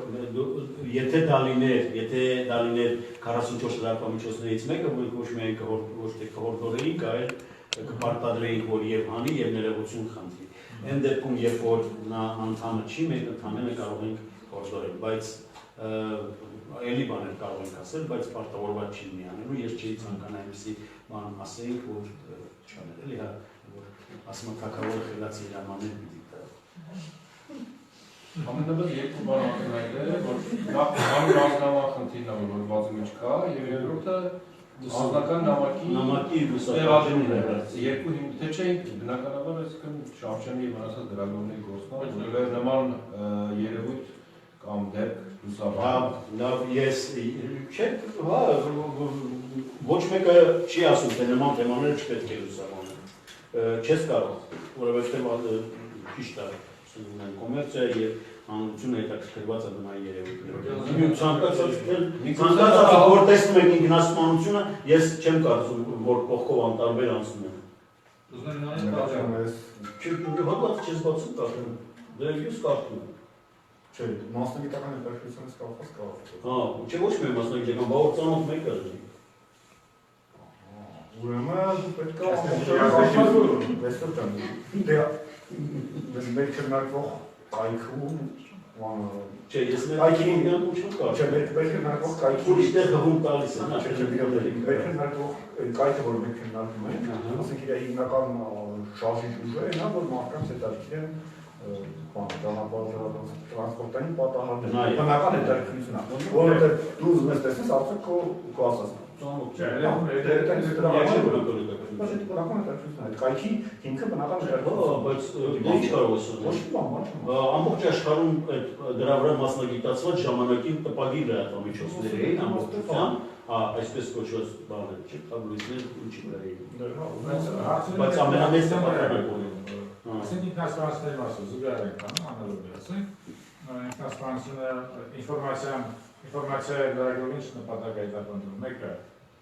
եթե դա լիներ 44 լրատվամիջոցներից մեկը, որ ոչ միայն ոչ թե կհորդորեինք, այլ կպարտադրեինք, որ եւ հանի եւ ներողություն խնդրի։ Այն դեպքում, երբ որ նա անդամը չի, մենք ընդհանրապես կարող ենք հորդորել, բայց էլի բաներ կարող ենք ասել, բայց պարտավորված չի լինի անելու, ես չի ցանկանա այնպիսի բան ասեինք, որ չանել, էլի հա, որ ասում եմ թակավորը խելացի հրամաններ պիտի տա։ Ամենաբար երկու բան ակնհայտ է, որ նախ հանուր անձնական խնդիրն է, որ բացի մեջ կա, եւ երկրորդը անձնական նամակի տեղադրումն է։ Երկու թե չէ բնականաբար այսքան Շամշյանի եւ անասած գրագորների գործն է, որը նման երևույթ կամ դեպք լուսաբան։ Լավ, ես չէ, հա, ոչ մեկը չի ասում, թե նման թեմաները չպետք է լուսաբանել։ Չես կարող, որովհետև ճիշտ է, կոմերցիա եւ հանրությունը հետաքրքրված է նման երևույթներով։ Ցանկացած որ տեսնում եք ինքնասպանությունը, ես չեմ կարծում, որ կողքով անտարբեր անցնում են։ Հատված չես բացում կարծում, դե ես կարծում եմ։ Չէ, մասնագիտական հետաքրքրությունից կապված կարող է։ Հա, չէ ոչ մի մասնագիտական, բա որ ծանոթ մեկը լինի։ Ուրեմն պետք է ամբողջովին վեստոր ջան։ Դե մեր քննարկվող կայքում չէ, ես կայքի միանում չեմ կարող։ Չէ, մեր քննարկվող կայքի ուրիշ տեղ հղում տալիս է, նա չէ, մեր քննարկվող կայքը, որ մենք քննարկում ենք, ասենք իր հիմնական շարժիչ ուժը է նա, որ մարդկանց հետաքրքիր են տրանսպորտային պատահարներ, բնական հետաքրքրություն է, որովհետև դու ուզում ես տեսնես արդյոք քո ասած բնական հետաքրքրություն է, կայքի հիմքը բնական հետաքրքրություն, բայց ինչ կարող ես ամբողջ աշխարհում դրա վրա մասնագիտացված ժամանակին տպագիր լրատվամիջոցներ էին ամբողջությամբ, այսպես կոչված բաներ, չէ՞, տաբլոիդներ ինչի վրա էին, բայց ամենամեծ տպագիրը Ասենք ինքնասպանությունների մասը զուգահեռ ենք անում, անալոգ է, ասենք ինքնասպանությունը ինֆորմացիան ինֆորմացիայի լրագրողին նպատակ այդ ապահովում մեկը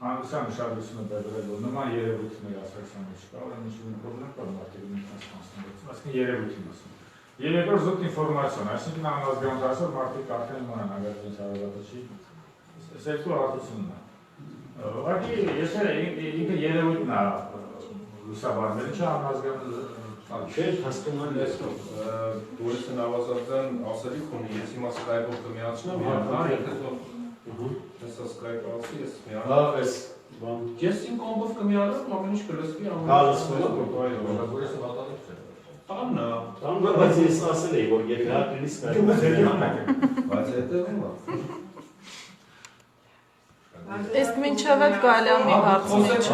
հանգստյան ուշադրությունը բերել որ նման երևույթներ ասացան մեջ կա, ուրեմն ինչ-որ պրոբլեմ կա մարդիկ ինքնասպանություն, այսինքն երևույթի մասին։ Եվ երկրորդ զուտ ինֆորմացիոն, այսինքն անհասկանալի դասով մարդիկ արդեն իմանան անգամ հարաբերացի, այս երկու հարթությունն է։ Ուղղակի ես ինքը երևույթն է լուսաբանվել, ինչը անհասկանալի չէ, հասկանալի է։ Դուրսն ավազարդան ասելիք ունի, ես հիմա Skype-ով կմիացնեմ, եթե հեսա Skype-ացի, ես միանամ։ Այս բան։ Ես իմ կոմբով կմիանամ, ամեն ինչ կլսվի, Տանն բայց ես ասել էի, որ եթե հատ լինի Skype-ով բայց հետևում է։ Իսկ մինչև այդ կարելի է մի հարց միջև։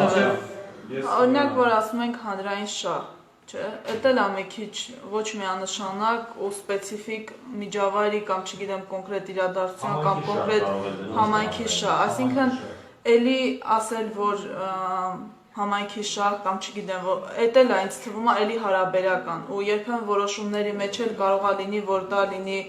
Օրինակ, որ ասում ենք հանրային շահ, չէ՞, դա էլ է մի քիչ ոչ միանշանակ ու սպეციფიկ միջավայրի կամ չգիտեմ կոնկրետ իրադարձության կամ կոնկրետ համայնքի շահ, այսինքն էլի ասել, որ համայնքի շահ կամ չգիտեմ, դա էլ է ինձ թվում է էլի հարաբերական ու երբեմն որոշումների մեջ էլ կարող է լինի, որ դա լինի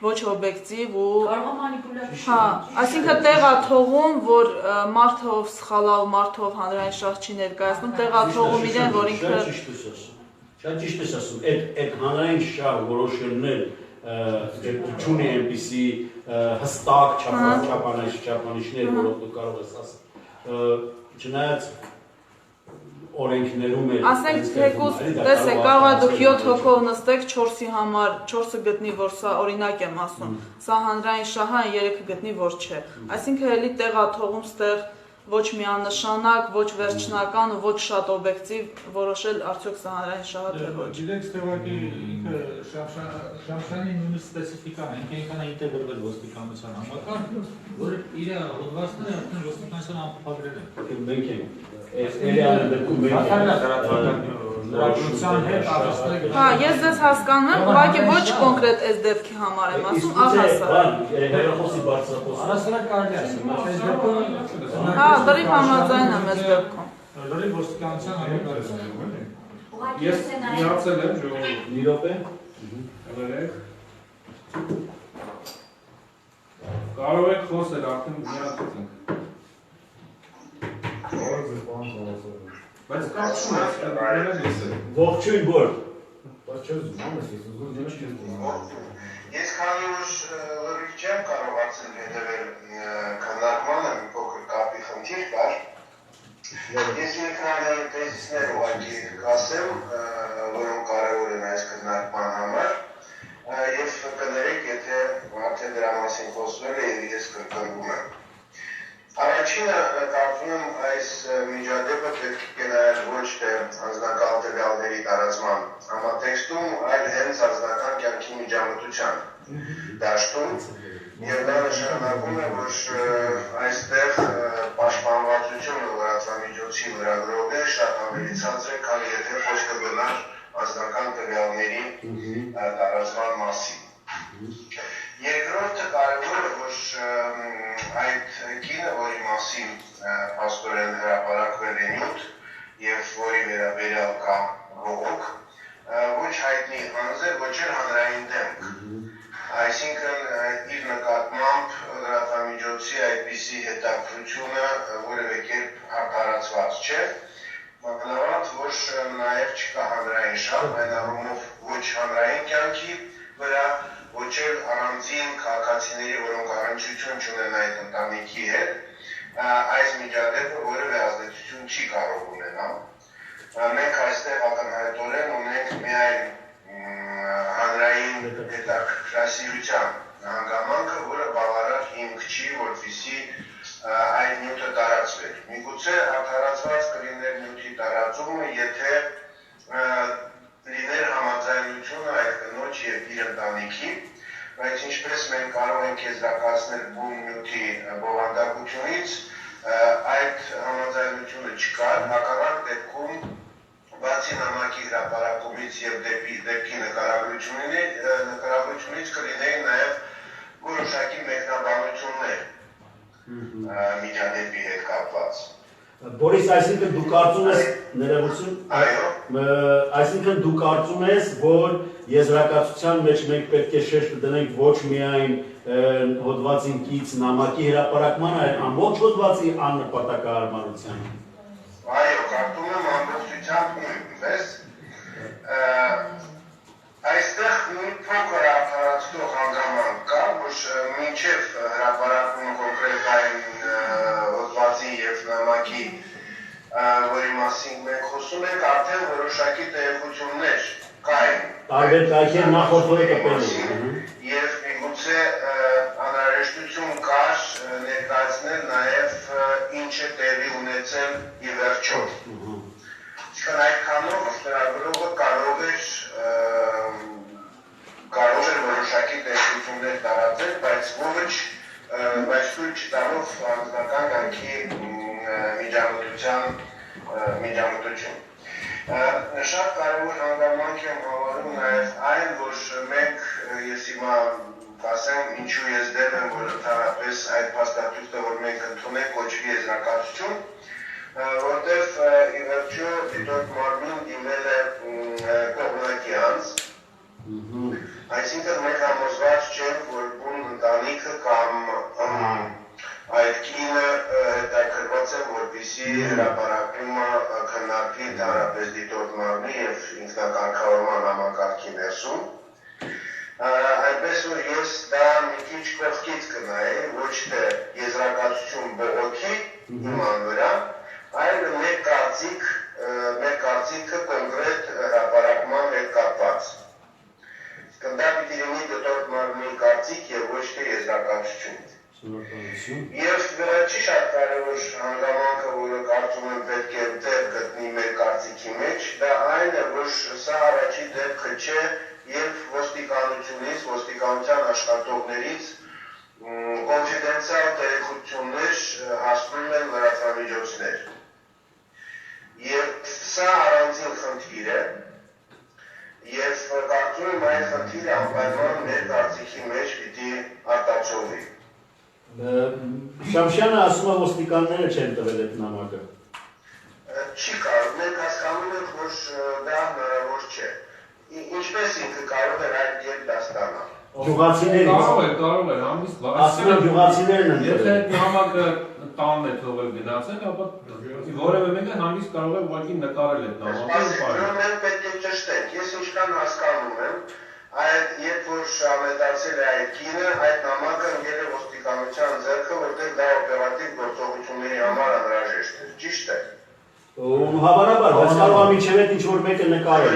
ոչ օբյեկտիվ ու կարող է մանիպուլատիվ։ Հա, այսինքն տեղ է թողում, որ մարդը ով սխալ է ու մարդը ով հանրային շահ չի ներկայացնում, տեղ է թողում իրեն, որ ինքը Շատ ճիշտ ես ասում, այդ հանրային շահ որոշելներ չունի այնպիսի հստակ չափանիշներ, որով դու կարող ես ասել։ Չնայած օրենքներում էլ ասենք թեկուզ, տեսեք, կարող է դուք 7 հոգով նստեք 4-ի համար, 4-ը գտնի, որ սա օրինակ եմ ասում, սա հանրային շահ է, 3-ը գտնի, որ չէ։ Այսինքն էլի տեղ է թողում ստեղ ոչ միանշանակ, ոչ վերջնական ու ոչ շատ օբյեկտիվ որոշել արդյոք սա հանրային շահ է թե ոչ։ Գիտեք, ստեղակի ինքը Շամշյանի նույնիսկ սպეციფիկան է, ինքը ինքն է ինտեգրվել ոստիկանության համակարգ, որ իր հոդվածները արդեն ոստիկանության ամփոփագրել են։ Մենք ենք էլիանը դեպքում մենք Հա, ես ձեզ հասկանում եմ, ուղղակի ոչ կոնկրետ այս դեպքի համար եմ ասում, առհասարակ։ Հեռախոսի բարձրախոս։ Առհասարակ կարելի է ասել, բայց այս դեպքում Հա, դրիվ համաձայն եմ այս դեպքում։ Լրիվ ոստիկանության համակարգը։ Ես միացել եմ ժողովուրդ։ Մի րոպե։ Եղեք։ Կարող եք խոսել, արդեն միացել ենք։ Բայց կարծում ես, դեռ լսել։ Ողջույն բոր։ Բայց չես զգում ես, ես ուզում եմ չես Ես քանի որ լրիվ չեմ կարողացել հետևել քննարկմանը, մի փոքր կապի խնդիր կար։ Ես մի քանի տեզիսներ ուղղակի կասեմ, որոնք կարևոր են այս քննարկման համար, եւ կներեք, եթե արդեն դրա մասին խոսվել է, ես կրկնվում եմ։ Առաջինը կարծում եմ այս միջադեպը պետք է նայել ոչ թե անձնական տվյալների տարածման համատեքստում, այլ հենց անձնական կյանքի միջամտության դաշտում, եւ դա նշանակում է, որ այստեղ պաշտպանվածությունը լրատվամիջոցի լրագրողներ շատ ավելի ցածր է, քան եթե խոսքը գնար անձնական տվյալների տարածման մասին։ Երկրորդը կարևոր է, որ այդ կինը, որի մասին փաստորեն հրապարակվել է նյութ եւ որի վերաբերյալ կա բողոք, ոչ հայտնի անձ է, ոչ էլ հանրային դեմք։ Այսինքն իր նկատմամբ լրատվամիջոցի այդպիսի հետաքրությունը որևէ կերպ արտարացված չէ։ Մանավանդ, որ նաեւ չկա հանրային շահ, այն առումով ոչ հանրային կյանքի վրա, ոչ էլ առանձին քաղաքացիների, որոնք առնչություն չունեն այդ ընտանիքի հետ, այս միջադեպը որևէ ազդեցություն չի կարող ունենալ։ Մենք այստեղ ակնհայտորեն ունենք միայն հանրային հետաքրքրասիրության հանգամանքը, որը բավարար հիմք չի, որպեսզի այդ նյութը տարածվեր։ Միգուցե արդարացված կլիներ նյութի տարածումը, եթե լիներ համաձայնությունը այդ կնոջ եւ իր ընտանիքի, բայց ինչպես մենք կարող ենք եզրակացնել բուն նյութի բովանդակությունից, այդ համաձայնությունը չկար, հակառակ դեպքում բացի նամակի հրապարակումից եւ դեպքի նկարագրությունից կլինեին նաեւ որոշակի մեկնաբանություններ միջադեպի հետ կապված։ Բորիս, այսինքն դու կարծում ես, ներողություն, այսինքն դու կարծում ես, որ եզրակացության մեջ մենք պետք է շեշտը դնենք ոչ միայն հոդվածին կից նամակի հրապարակմանը, այլ ամբողջ հոդվածի աննպատակահարմարության։ Այո, կարծում եմ ամբողջությամբ նույնպես։ Այստեղ մի փոքր արդարացնող հանգամանք կա, որ մինչև հրապարակումը կոնկրետ այն հոդվածի և նամակի, որի մասին մենք խոսում ենք, արդեն որոշակի տեղեկություններ կային։ Տարբեր կայքեր նախորդողը կպելին։ Եվ միգուցե անհրաժեշտություն կար ներկայացնել նաև ինչ է տեղի ունեցել ի վերջո։ Այսինքն այդքանով լրագրողը կարող էր որոշակի տեղեկություններ տարածել, բայց թույլ չտալով անձնական կյանքի միջամտություն։ Շատ կարևոր հանգամանք եմ համարում նաև այն, որ մենք, ես հիմա կասեմ, ինչու ես դեմ եմ, որ ընդհանրապես այդ փաստաթուղթը, որ մենք ընդունենք, կոչվի եզրակացություն, որտեղ ի վերջո դիտորդ մարմին դիմել է կողմնակի անձ, այսինքն մենք համոզված չենք, որ բուն ընտանիքը կամ այդ կինը հետաքրված է, որպեսզի հրապարակումը քննարկվի ընդհանրապես դիտորդ մարմնի և ինքնակարգավորման համակարգի ներսում։ Այնպես որ ես դա մի քիչ կողքից կնայի, ոչ թե եզրակացություն բողոքի իման վրա, այլ մեր կարծիքը կոնկրետ հրապարակման հետ կապված։ Դա պիտի լինի դիտորդ մարմնի կարծիք և ոչ թե եզրակացություն։ Եվ չի շատ կարևոր հանգամանքը, որը կարծում եմ պետք է տեղ գտնի մեր կարծիքի մեջ, դա այն է, որ սա առաջի դեպքը չէ, երբ ոստիկանությունից, ոստիկանության աշխատողներից կոնֆիդենցիալ տեղեկություններ հասնում են լրատվամիջոցներ։ Եվ սա առանձին խնդիր է, և կարծում եմ այդ խնդիրը անպայման մեր կարծիքի մեջ պիտի արտացոլվի։ Շամշյանը ասում է ոստիկանները չեն տվել այդ նամակը։ Չի կարող, մենք հասկանում ենք, որ դա հնարավոր չէ։ Ինչպես ինքը կարող է այդ երբ դա ստանա։ Գյուղացիներից։ Կարող է, հանդիստ լավ։ Ասում են գյուղացիներն են տվել։ Եթե այդ նամակը տանն է թողել գնացել, ապա որևէ մեկը հանդիստ կարող է ուղղակի նկարել այդ նամակը։ Մենք պետք է ճշտենք, ես ինչքան հասկանում եմ, երբ որ ամետացել է այդ կինը, այդ նամակը ընկել է ոստիկանության ձեռքը, որտեղ դա օպերատիվ գործողությունների համար անհրաժեշտ է, ճիշտ է։ Հավանաբար, բայց կարող է մինչև այդ ինչ-որ մեկը նկարել է։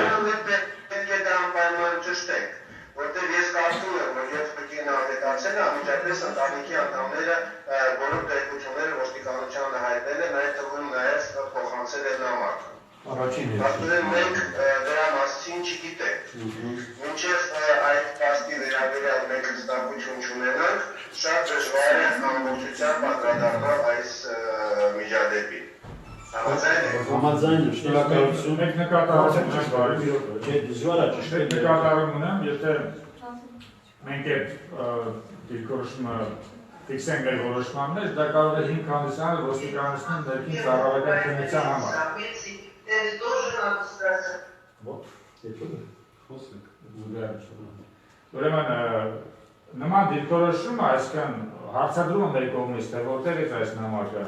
Պետք է դա անպայման ճշտենք, որտեղ ես կարծում եմ, որ երբ կինը ամետացել է, անմիջապես ընտանիքի անդամները բոլոր տեղեկությունները ոստիկանությանը հայտնել են, այդ թվում նաև փոխանցել է նամակը։ Կարծում մենք դրա մասին չգիտենք։ Մինչև այդ փաստի վերաբերյալ մենք հստակություն չունենանք, շատ դժվար է ամբողջությամբ անդրադառնալ այս միջադեպին։ Համաձայն եմ, շնորհակալություն։ Մենք նկատառում ունեմ, եթե մենք այդ դիրքորոշումը ֆիքսենք այդ որոշման մեջ, դա կարող է հիմք հանդիսանալ ոստիկանությունում ներքին ծառայական քննության համար։ Ուրեմն նման դիրքորոշումը, այսքան հարցադրումը մեր կողմից, թե որտեղից այս նամակը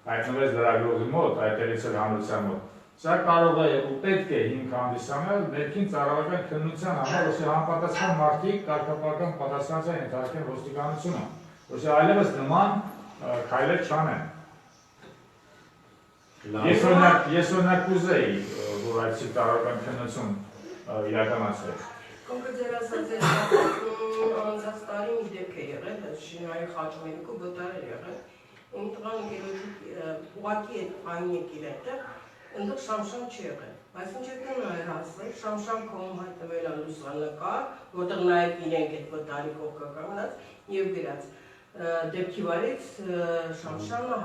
հայտնվեց լրագրողի մոտ, այդտեղից էլ հանրության մոտ, սա կարող է ու պետք է հիմք հանդիսանալ ներքին ծառայական քննության համար, ոսի համապատասխան մարդիկ կարգապահական պատասխանատվության ենթարկեն ոստիկանությունը, ոսի այլևս նման քայլեր չանեն։ Ես օրինակ կուզեի, որ այդպիսի ծառայական քննություն իրականացվեր։ Կոնկրետ ձեր ասած էր անցած տարի մի դեպք է եղել, Շինարի Խաչմերիկու վտար է եղել, իմ տղան ուղղակի այդ այն եկել այդտեղ, ընդդեմ Շամշան չի եղել, բայց ինչ եկան այր հասել, Շամշան կողմ հայտնվել է լուսանկար, որտեղ նաև իրենք այդ վտարի կողքը կանգնած եւ գրած դեպքի վարից Շամշանը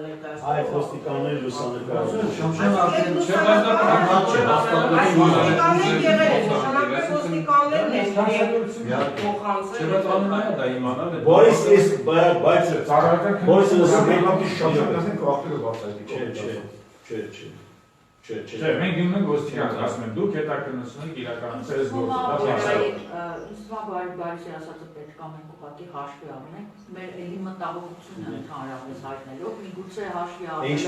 ներկայացնում է։ Այդ ոստիկանների լուսանկարը։ Շամշանը արդեն չէ, բայց դա ոստիկաններն են փոխանցել։ Բորիս բայց Բորիսը Չէ, մենք գնում ենք ոստիկան, ասում են դուք հետաքննություն եք իրականացրել այս գործը, դա Բարիսի ասածը պետք է մենք ուղղակի հաշվի առնենք, մեր էլի մտահոգությունը ընդհանրապես հայտնելով, միգուցե հաշվի առնելով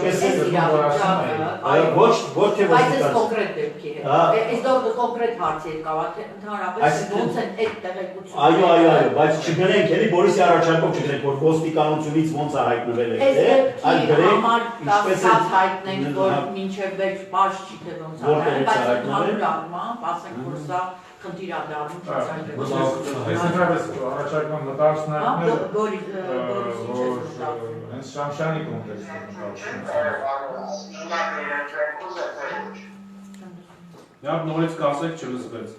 բայց այս կոնկրետ դեպքի հետ, այս կոնկրետ հարցի հետ կավա, ընդհանրապես ոնց են այդ տեղեկությունը։ Այո, բայց չգնենք էլի Բորիսի առաջարկով չգնենք, որ ոստիկանությունից ոնց է հայտնվել այս հայտնենք, որ մինչև վերջ պարզ չի թե ոնց է, բայց ընդհանուր առմամբ, ասենք, որ սա խնդիր ադառնում առաջարկման մտածնարներ հենց Շամշյանի կոնկրետ նորից կասեք չլսվեց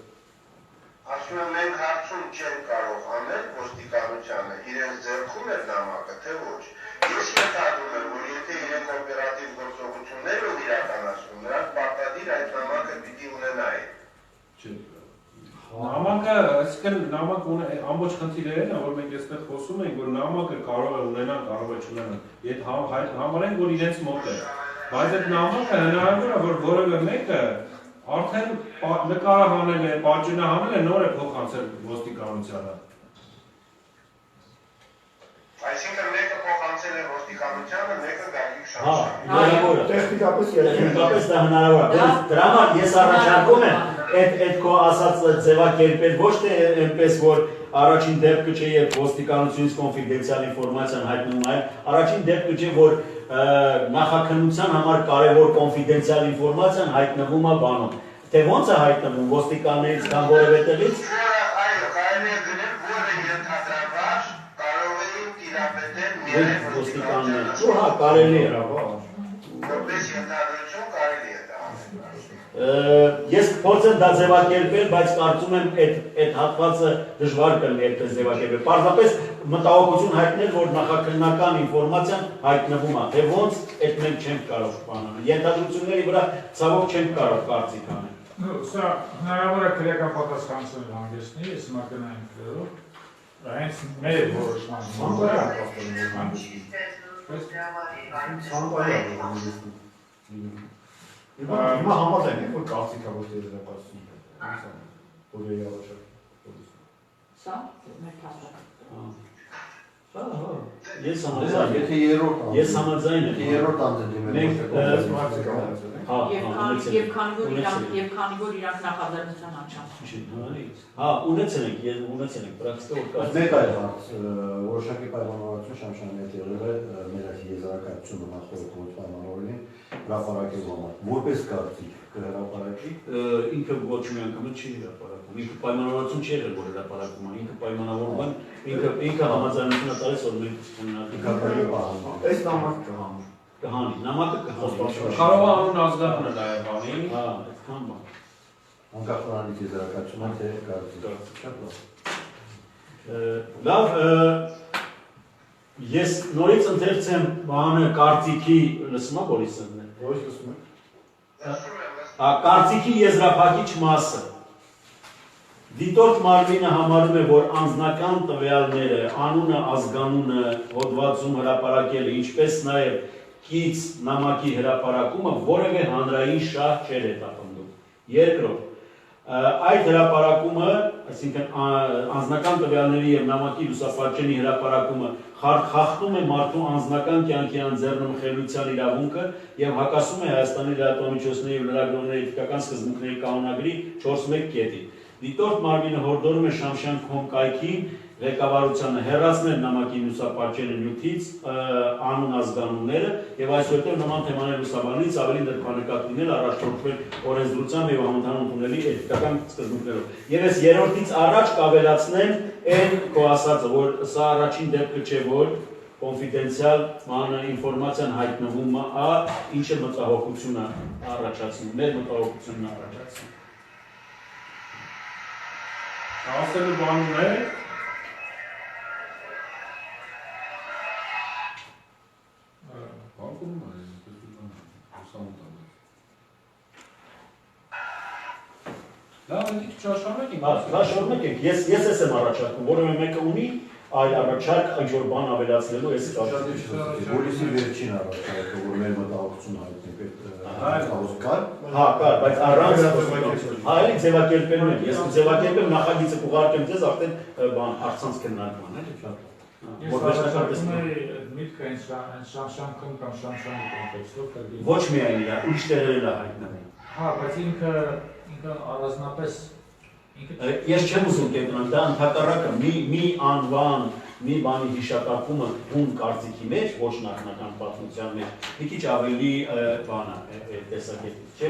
ասում եմ մենք հարցում չենք կարող անել ոստիկանությանը իրենց ձեռքում է նամակը թե ոչ ես ենթադրում եմ որ եթե իրենք օպերատիվ գործողություններ են իրականացնում նրանք պարտադիր այդ նամակը պիտի ունենային Նամակը, այսինքն նամակ ամբողջ խնդիրը է, որ մենք այստեղ խոսում ենք, որ նամակը կարող է ունենալ, կարող է չունենալ։ Եթե համարենք, որ իրենց մոտ է, բայց այդ նամակը հնարավոր է, որ որևէ մեկը արդեն նկարահանել է, պատճենահանել է, նոր է փոխանցել ոստիկանությանը։ Այսինքն մեկը փոխանցել է ոստիկանությանը, մեկը Գագիկ Շամշյանը։ Տեխնիկապես դա հնարավոր է։ Դրա համար ես առաջարկում եմ այդ քո ասած ձևակերպել ոչ թե այնպես որ առաջին դեպքը չէ եւ ոստիկանությունից կոնֆիդենցիալ ինֆորմացիան հայտնում այլ առաջին դեպքը չէ որ նախաքննության համար կարևոր կոնֆիդենցիալ ինֆորմացիան հայտնվում է բանում թե ոնց է հայտնվում ոստիկաններից կամ որևէ տեղից այո կարելի է գնել որը ենթադրաբար կարող էին տիրապետել միայն ոստիկանները հա կարելի է որպես ենթադրություն կարելի է Ես փորձեմ դա ձևակերպել, բայց կարծում եմ այդ հատվածը դժվար կլինի այդպես ձևակերպել։ Պարզապես մտահոգություն հայտնել, որ նախաքննական ինֆորմացիան հայտնվում է, թե ոնց այդ մենք չենք կարող բանալ։ Ենթադրությունների վրա ցավոք չենք կարող կարծիք անել։ Սա հնարավոր է քրեական պատասխանատվություն հանգեցնի, ես մակնային քրերով, հենց մեր որոշման Հիմա համաձայն եք, որ կարծիք է ոչ թե եզրակացություն որ եի առաջարկ Սա մեր թասակ Ես համաձայն եմ երրորդ անձնի Եվ քանի որ իրանք նախաձեռնության անչափ Հա, ունեցել ենք պրակտիկա որ մեկ այլ հարց որոշակի պայմանավորություն Շամշյանի հետ եղել է մեր այդ եզրակացությունը նախորդ պայմանավորին հրապարակելու համար որպես կարծիք կհրապարակի ինքը ոչ մի անգամ չի հրապարակում ինքը պայմանավորություն չի եղել որ հրապարակում է ինքը պայմանավորվում ինքը համաձայնություն է տալիս որ մենք այս նամակը կհանի նամակը կհանի կարող է անուն ազգանունը նաև հանի հա այդքան բան անկախ նրանից եզրակացումը թե կարծիք լավ ես նորից ընթերցեմ բանը կարծիքի լսում եք Բորիսը ոչ լսում եք կարծիքի եզրափակիչ մասը Դիտորդ Մարմինը համարում է, որ անձնական տվյալները, անունը, ազգանունը, հոդվածում հրապարակելը, ինչպես նաև կից նամակի հրապարակումը որևէ հանրային շահ չէր հետապնդում։ Երկրորդ, այդ հրապարակումը, այսինքն անձնական տվյալների և նամակի լուսապատճենի հրապարակումը խախտում է մարդու անձնական կյանքի անձեռնմխելիության իրավունքը և հակասում է Հայաստանի լրատվամիջոցների և լրագրողների էթիկական սկզբունքների կանոնագրի 4.1 կետին։ Դիտորդ Մարմինը հորդորում է Շամշյան կայքին ղեկավարությանը հեռացնել նամակի լուսապատճենը նյութից անուն ազգանունները և այսուհետև նման թեմաներ լուսաբանելիս ավելի նրբանկատ լինել առաջնորդվել օրենսդրությամբ և համընդհանուր ընդունելի էթիկական սկզբունքներով։ Եվ ես երրորդից առաջ կավելացնեմ այն քո ասածը, որ սա առաջին դեպքը չէ, որ կոնֆիդենցիալ ինֆորմացիան հայտնվում է, ինչը մտահոգություն է առաջացնում, մեր մտահոգությունն առաջացնում։ Ասելու բան ուներ Լավ, դուք շարունակեք։ Հա, շարունակեք։ Ես ես եմ առաջարկում, որևէ մեկը ունի այլ առաջարկ ինչ-որ բան ավելացնելու ես Բոլիսի վերջին առաջարկը, որ մեր մտահոգություն հայտնենք կար։ Հա, կար, բայց առանց հա, էլի ձևակերպելու եմ։ Ես ձևակերպեմ նախագիծը կուղարկեմ ձեզ արդեն բան առցանց քննարկման, էլի շատ։ Ոչ միայն դա, ուրիշ տեղերել է հայտնվում։ Հա, բայց ինքը առանձնապես Ես չեմ ուզում կենտրոնալ, դա ընդհակառակը մի անվան, մի բանի հիշատակումը հուն կարծիքի մեջ, ոչ նախնական պատմության մեջ, մի քիչ ավելի բան է տեսակետից, չէ՞։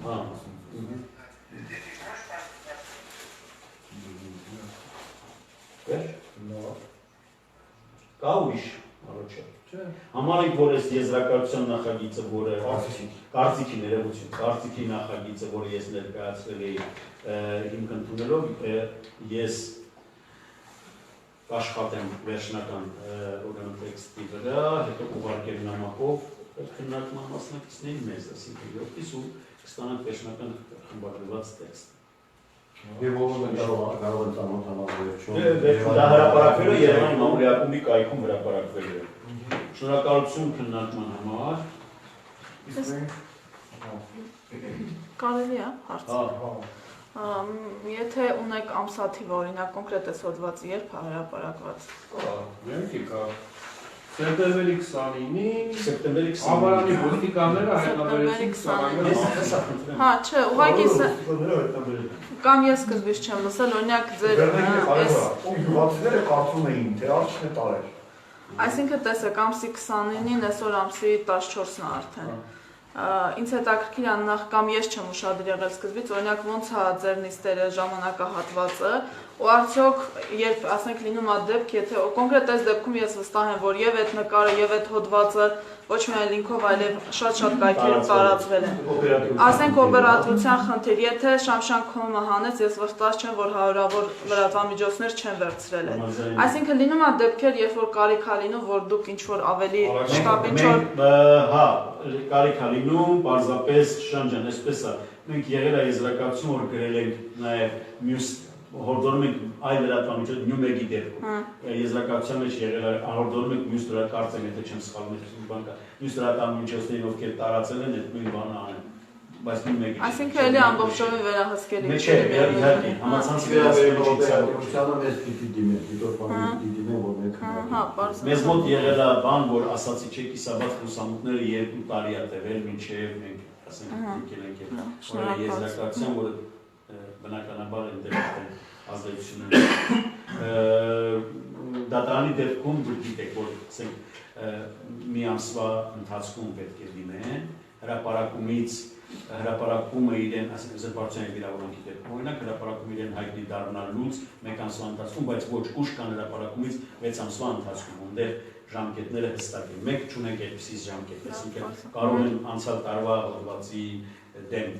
Հա։ Կա ուրիշ առաջարկ։ Համարենք, որ ես եզրակացության նախագիծը, որը կարծիքի ներողություն, կարծիքի նախագիծը, որը ես ներկայացրել էի հիմք ընդունելով, ես աշխատեմ վերջնական ուրեմն տեքստի վրա, հետո ուղարկել նամակով քննարկման մասնակիցներին մեզ, ասինքն 7-ից ու կստանանք վերջնական խմբագրված տեքստ։ Եվ ով կարող են ծանոթանալ վերջում։ Դա հրապարակվելու Երևանի մամուլի ակումբի կայքում հրապարակվելու է։ Շնորհակալություն քննարկման համար։ Կարելի է հարց։ Եթե ունեք ամսաթիվ օրինակ կոնկրետ այս հոդվածը երբ է հրապարակված։ Կա։ Սեպտեմբերի 29-ին, սեպտեմբերի 29-ին, Ավարանի ոստիկանները հայտնաբերեցին 29-ին։ Հա, չէ, ուղղակի կամ ես սկզբից չեմ լսել, օրինակ ձեր այս յուղացիները կարծում էին, թե արդյոք է տարեր։ Այսինքն տեսեք, ամսի 29-ին, այսօր ամսի 14-ն է արդեն։ Ինձ հետաքրքիր է նախ կամ ես չեմ ուշադիր եղել սկզբից, օրինակ ոնց է ձեր նիստերը ժամանակահատվածը, ու արդյոք երբ ասենք լինում է դեպք, եթե կոնկրետ այս դեպքում ես վստահ եմ, որ եւ այդ նկարը եւ այդ հոդվածը ոչ միայն լինքով, այլև շատ կայքերով տարածվել են։ Ասենք օպերատորության խնդիր, եթե Շամշան Քոմը հանեց, ես վստահ չեմ, որ հարյուրավոր լրատվամիջոցներ չեն վերցրել են։ Այսինքն լինում է դեպքեր, երբ որ կարիք է լինում, որ դուք ինչ-որ ավելի շտապ ինչ-որ հա, կարիք է լինում, պարզապես Շանջան, այսպես է, մենք եղել է եզրակացություն, որ գրել ենք նաև մյուս հորդորում ենք այլ լրատվամիջոց նյումեգի դեպքում, եզրակացության մեջ եղել է, հորդորում ենք մյուս կարծեմ, եթե չեմ սխալվում, մյուս լրատվամիջոցներին, ովքեր տարածել են, այդ նույն բանը անեն, բայց նյումեգի չէ։ Այսինքն էլի ամբողջովին վերահսկելի չէ, իհարկե, համացանցի վերահսկելիությունը մեզ պիտի դիմեն, դիտորդները պիտի դիմեն, որ մենք մեզ մոտ եղել է բան, որ ասացի չէ, կիսաբաց լուսամուտները 2 տարի է տևել, մինչև մենք ասենք եկել ենք եզրակացության, որը բնականաբար ինտերնետն ազդեցություն դատարանի դեպքում դուք գիտեք, որ մի ամսվա ընթացքում պետք է դիմեն, հրապարակումը իրեն, ասենք զրպարտության և վիրավորանքի դեպքում, օրինակ հրապարակում իրեն հայտնի դառնալուց մեկ ամսվա ընթացքում, բայց ոչ ուշ կան հրապարակումից 6 ամսվա ընթացքում, ունդեղ ժամկետները հստակ են, մեկ չունենք այդպիսի ժամկետ, այսինքն կարող են անցյալ տարվա հոդվածի դեմ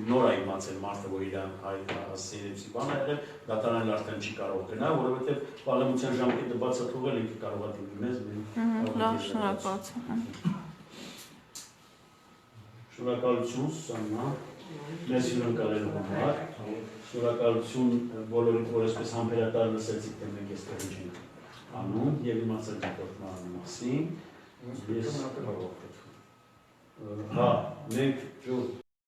նոր է իմացել մարդը, որ իրան հասցեինեպսի բան է եղել, դատարանն արդեն չի կարող գնա, որովհետև պարլամենտյան ժամկետը բացատրվել ինքը կարող է դիմի մեզ։ Լավ, շնորհակալություն։ Շնորհակալություն Սուսաննա, մեզ հյուրընկալելու համար, շնորհակալություն բոլորիդ, որ այսպես համբերատար լսեցիք, թե մենք այստեղ ինչ ենք անում եւ իմացել դիտորդման մասին։ Հա, մենք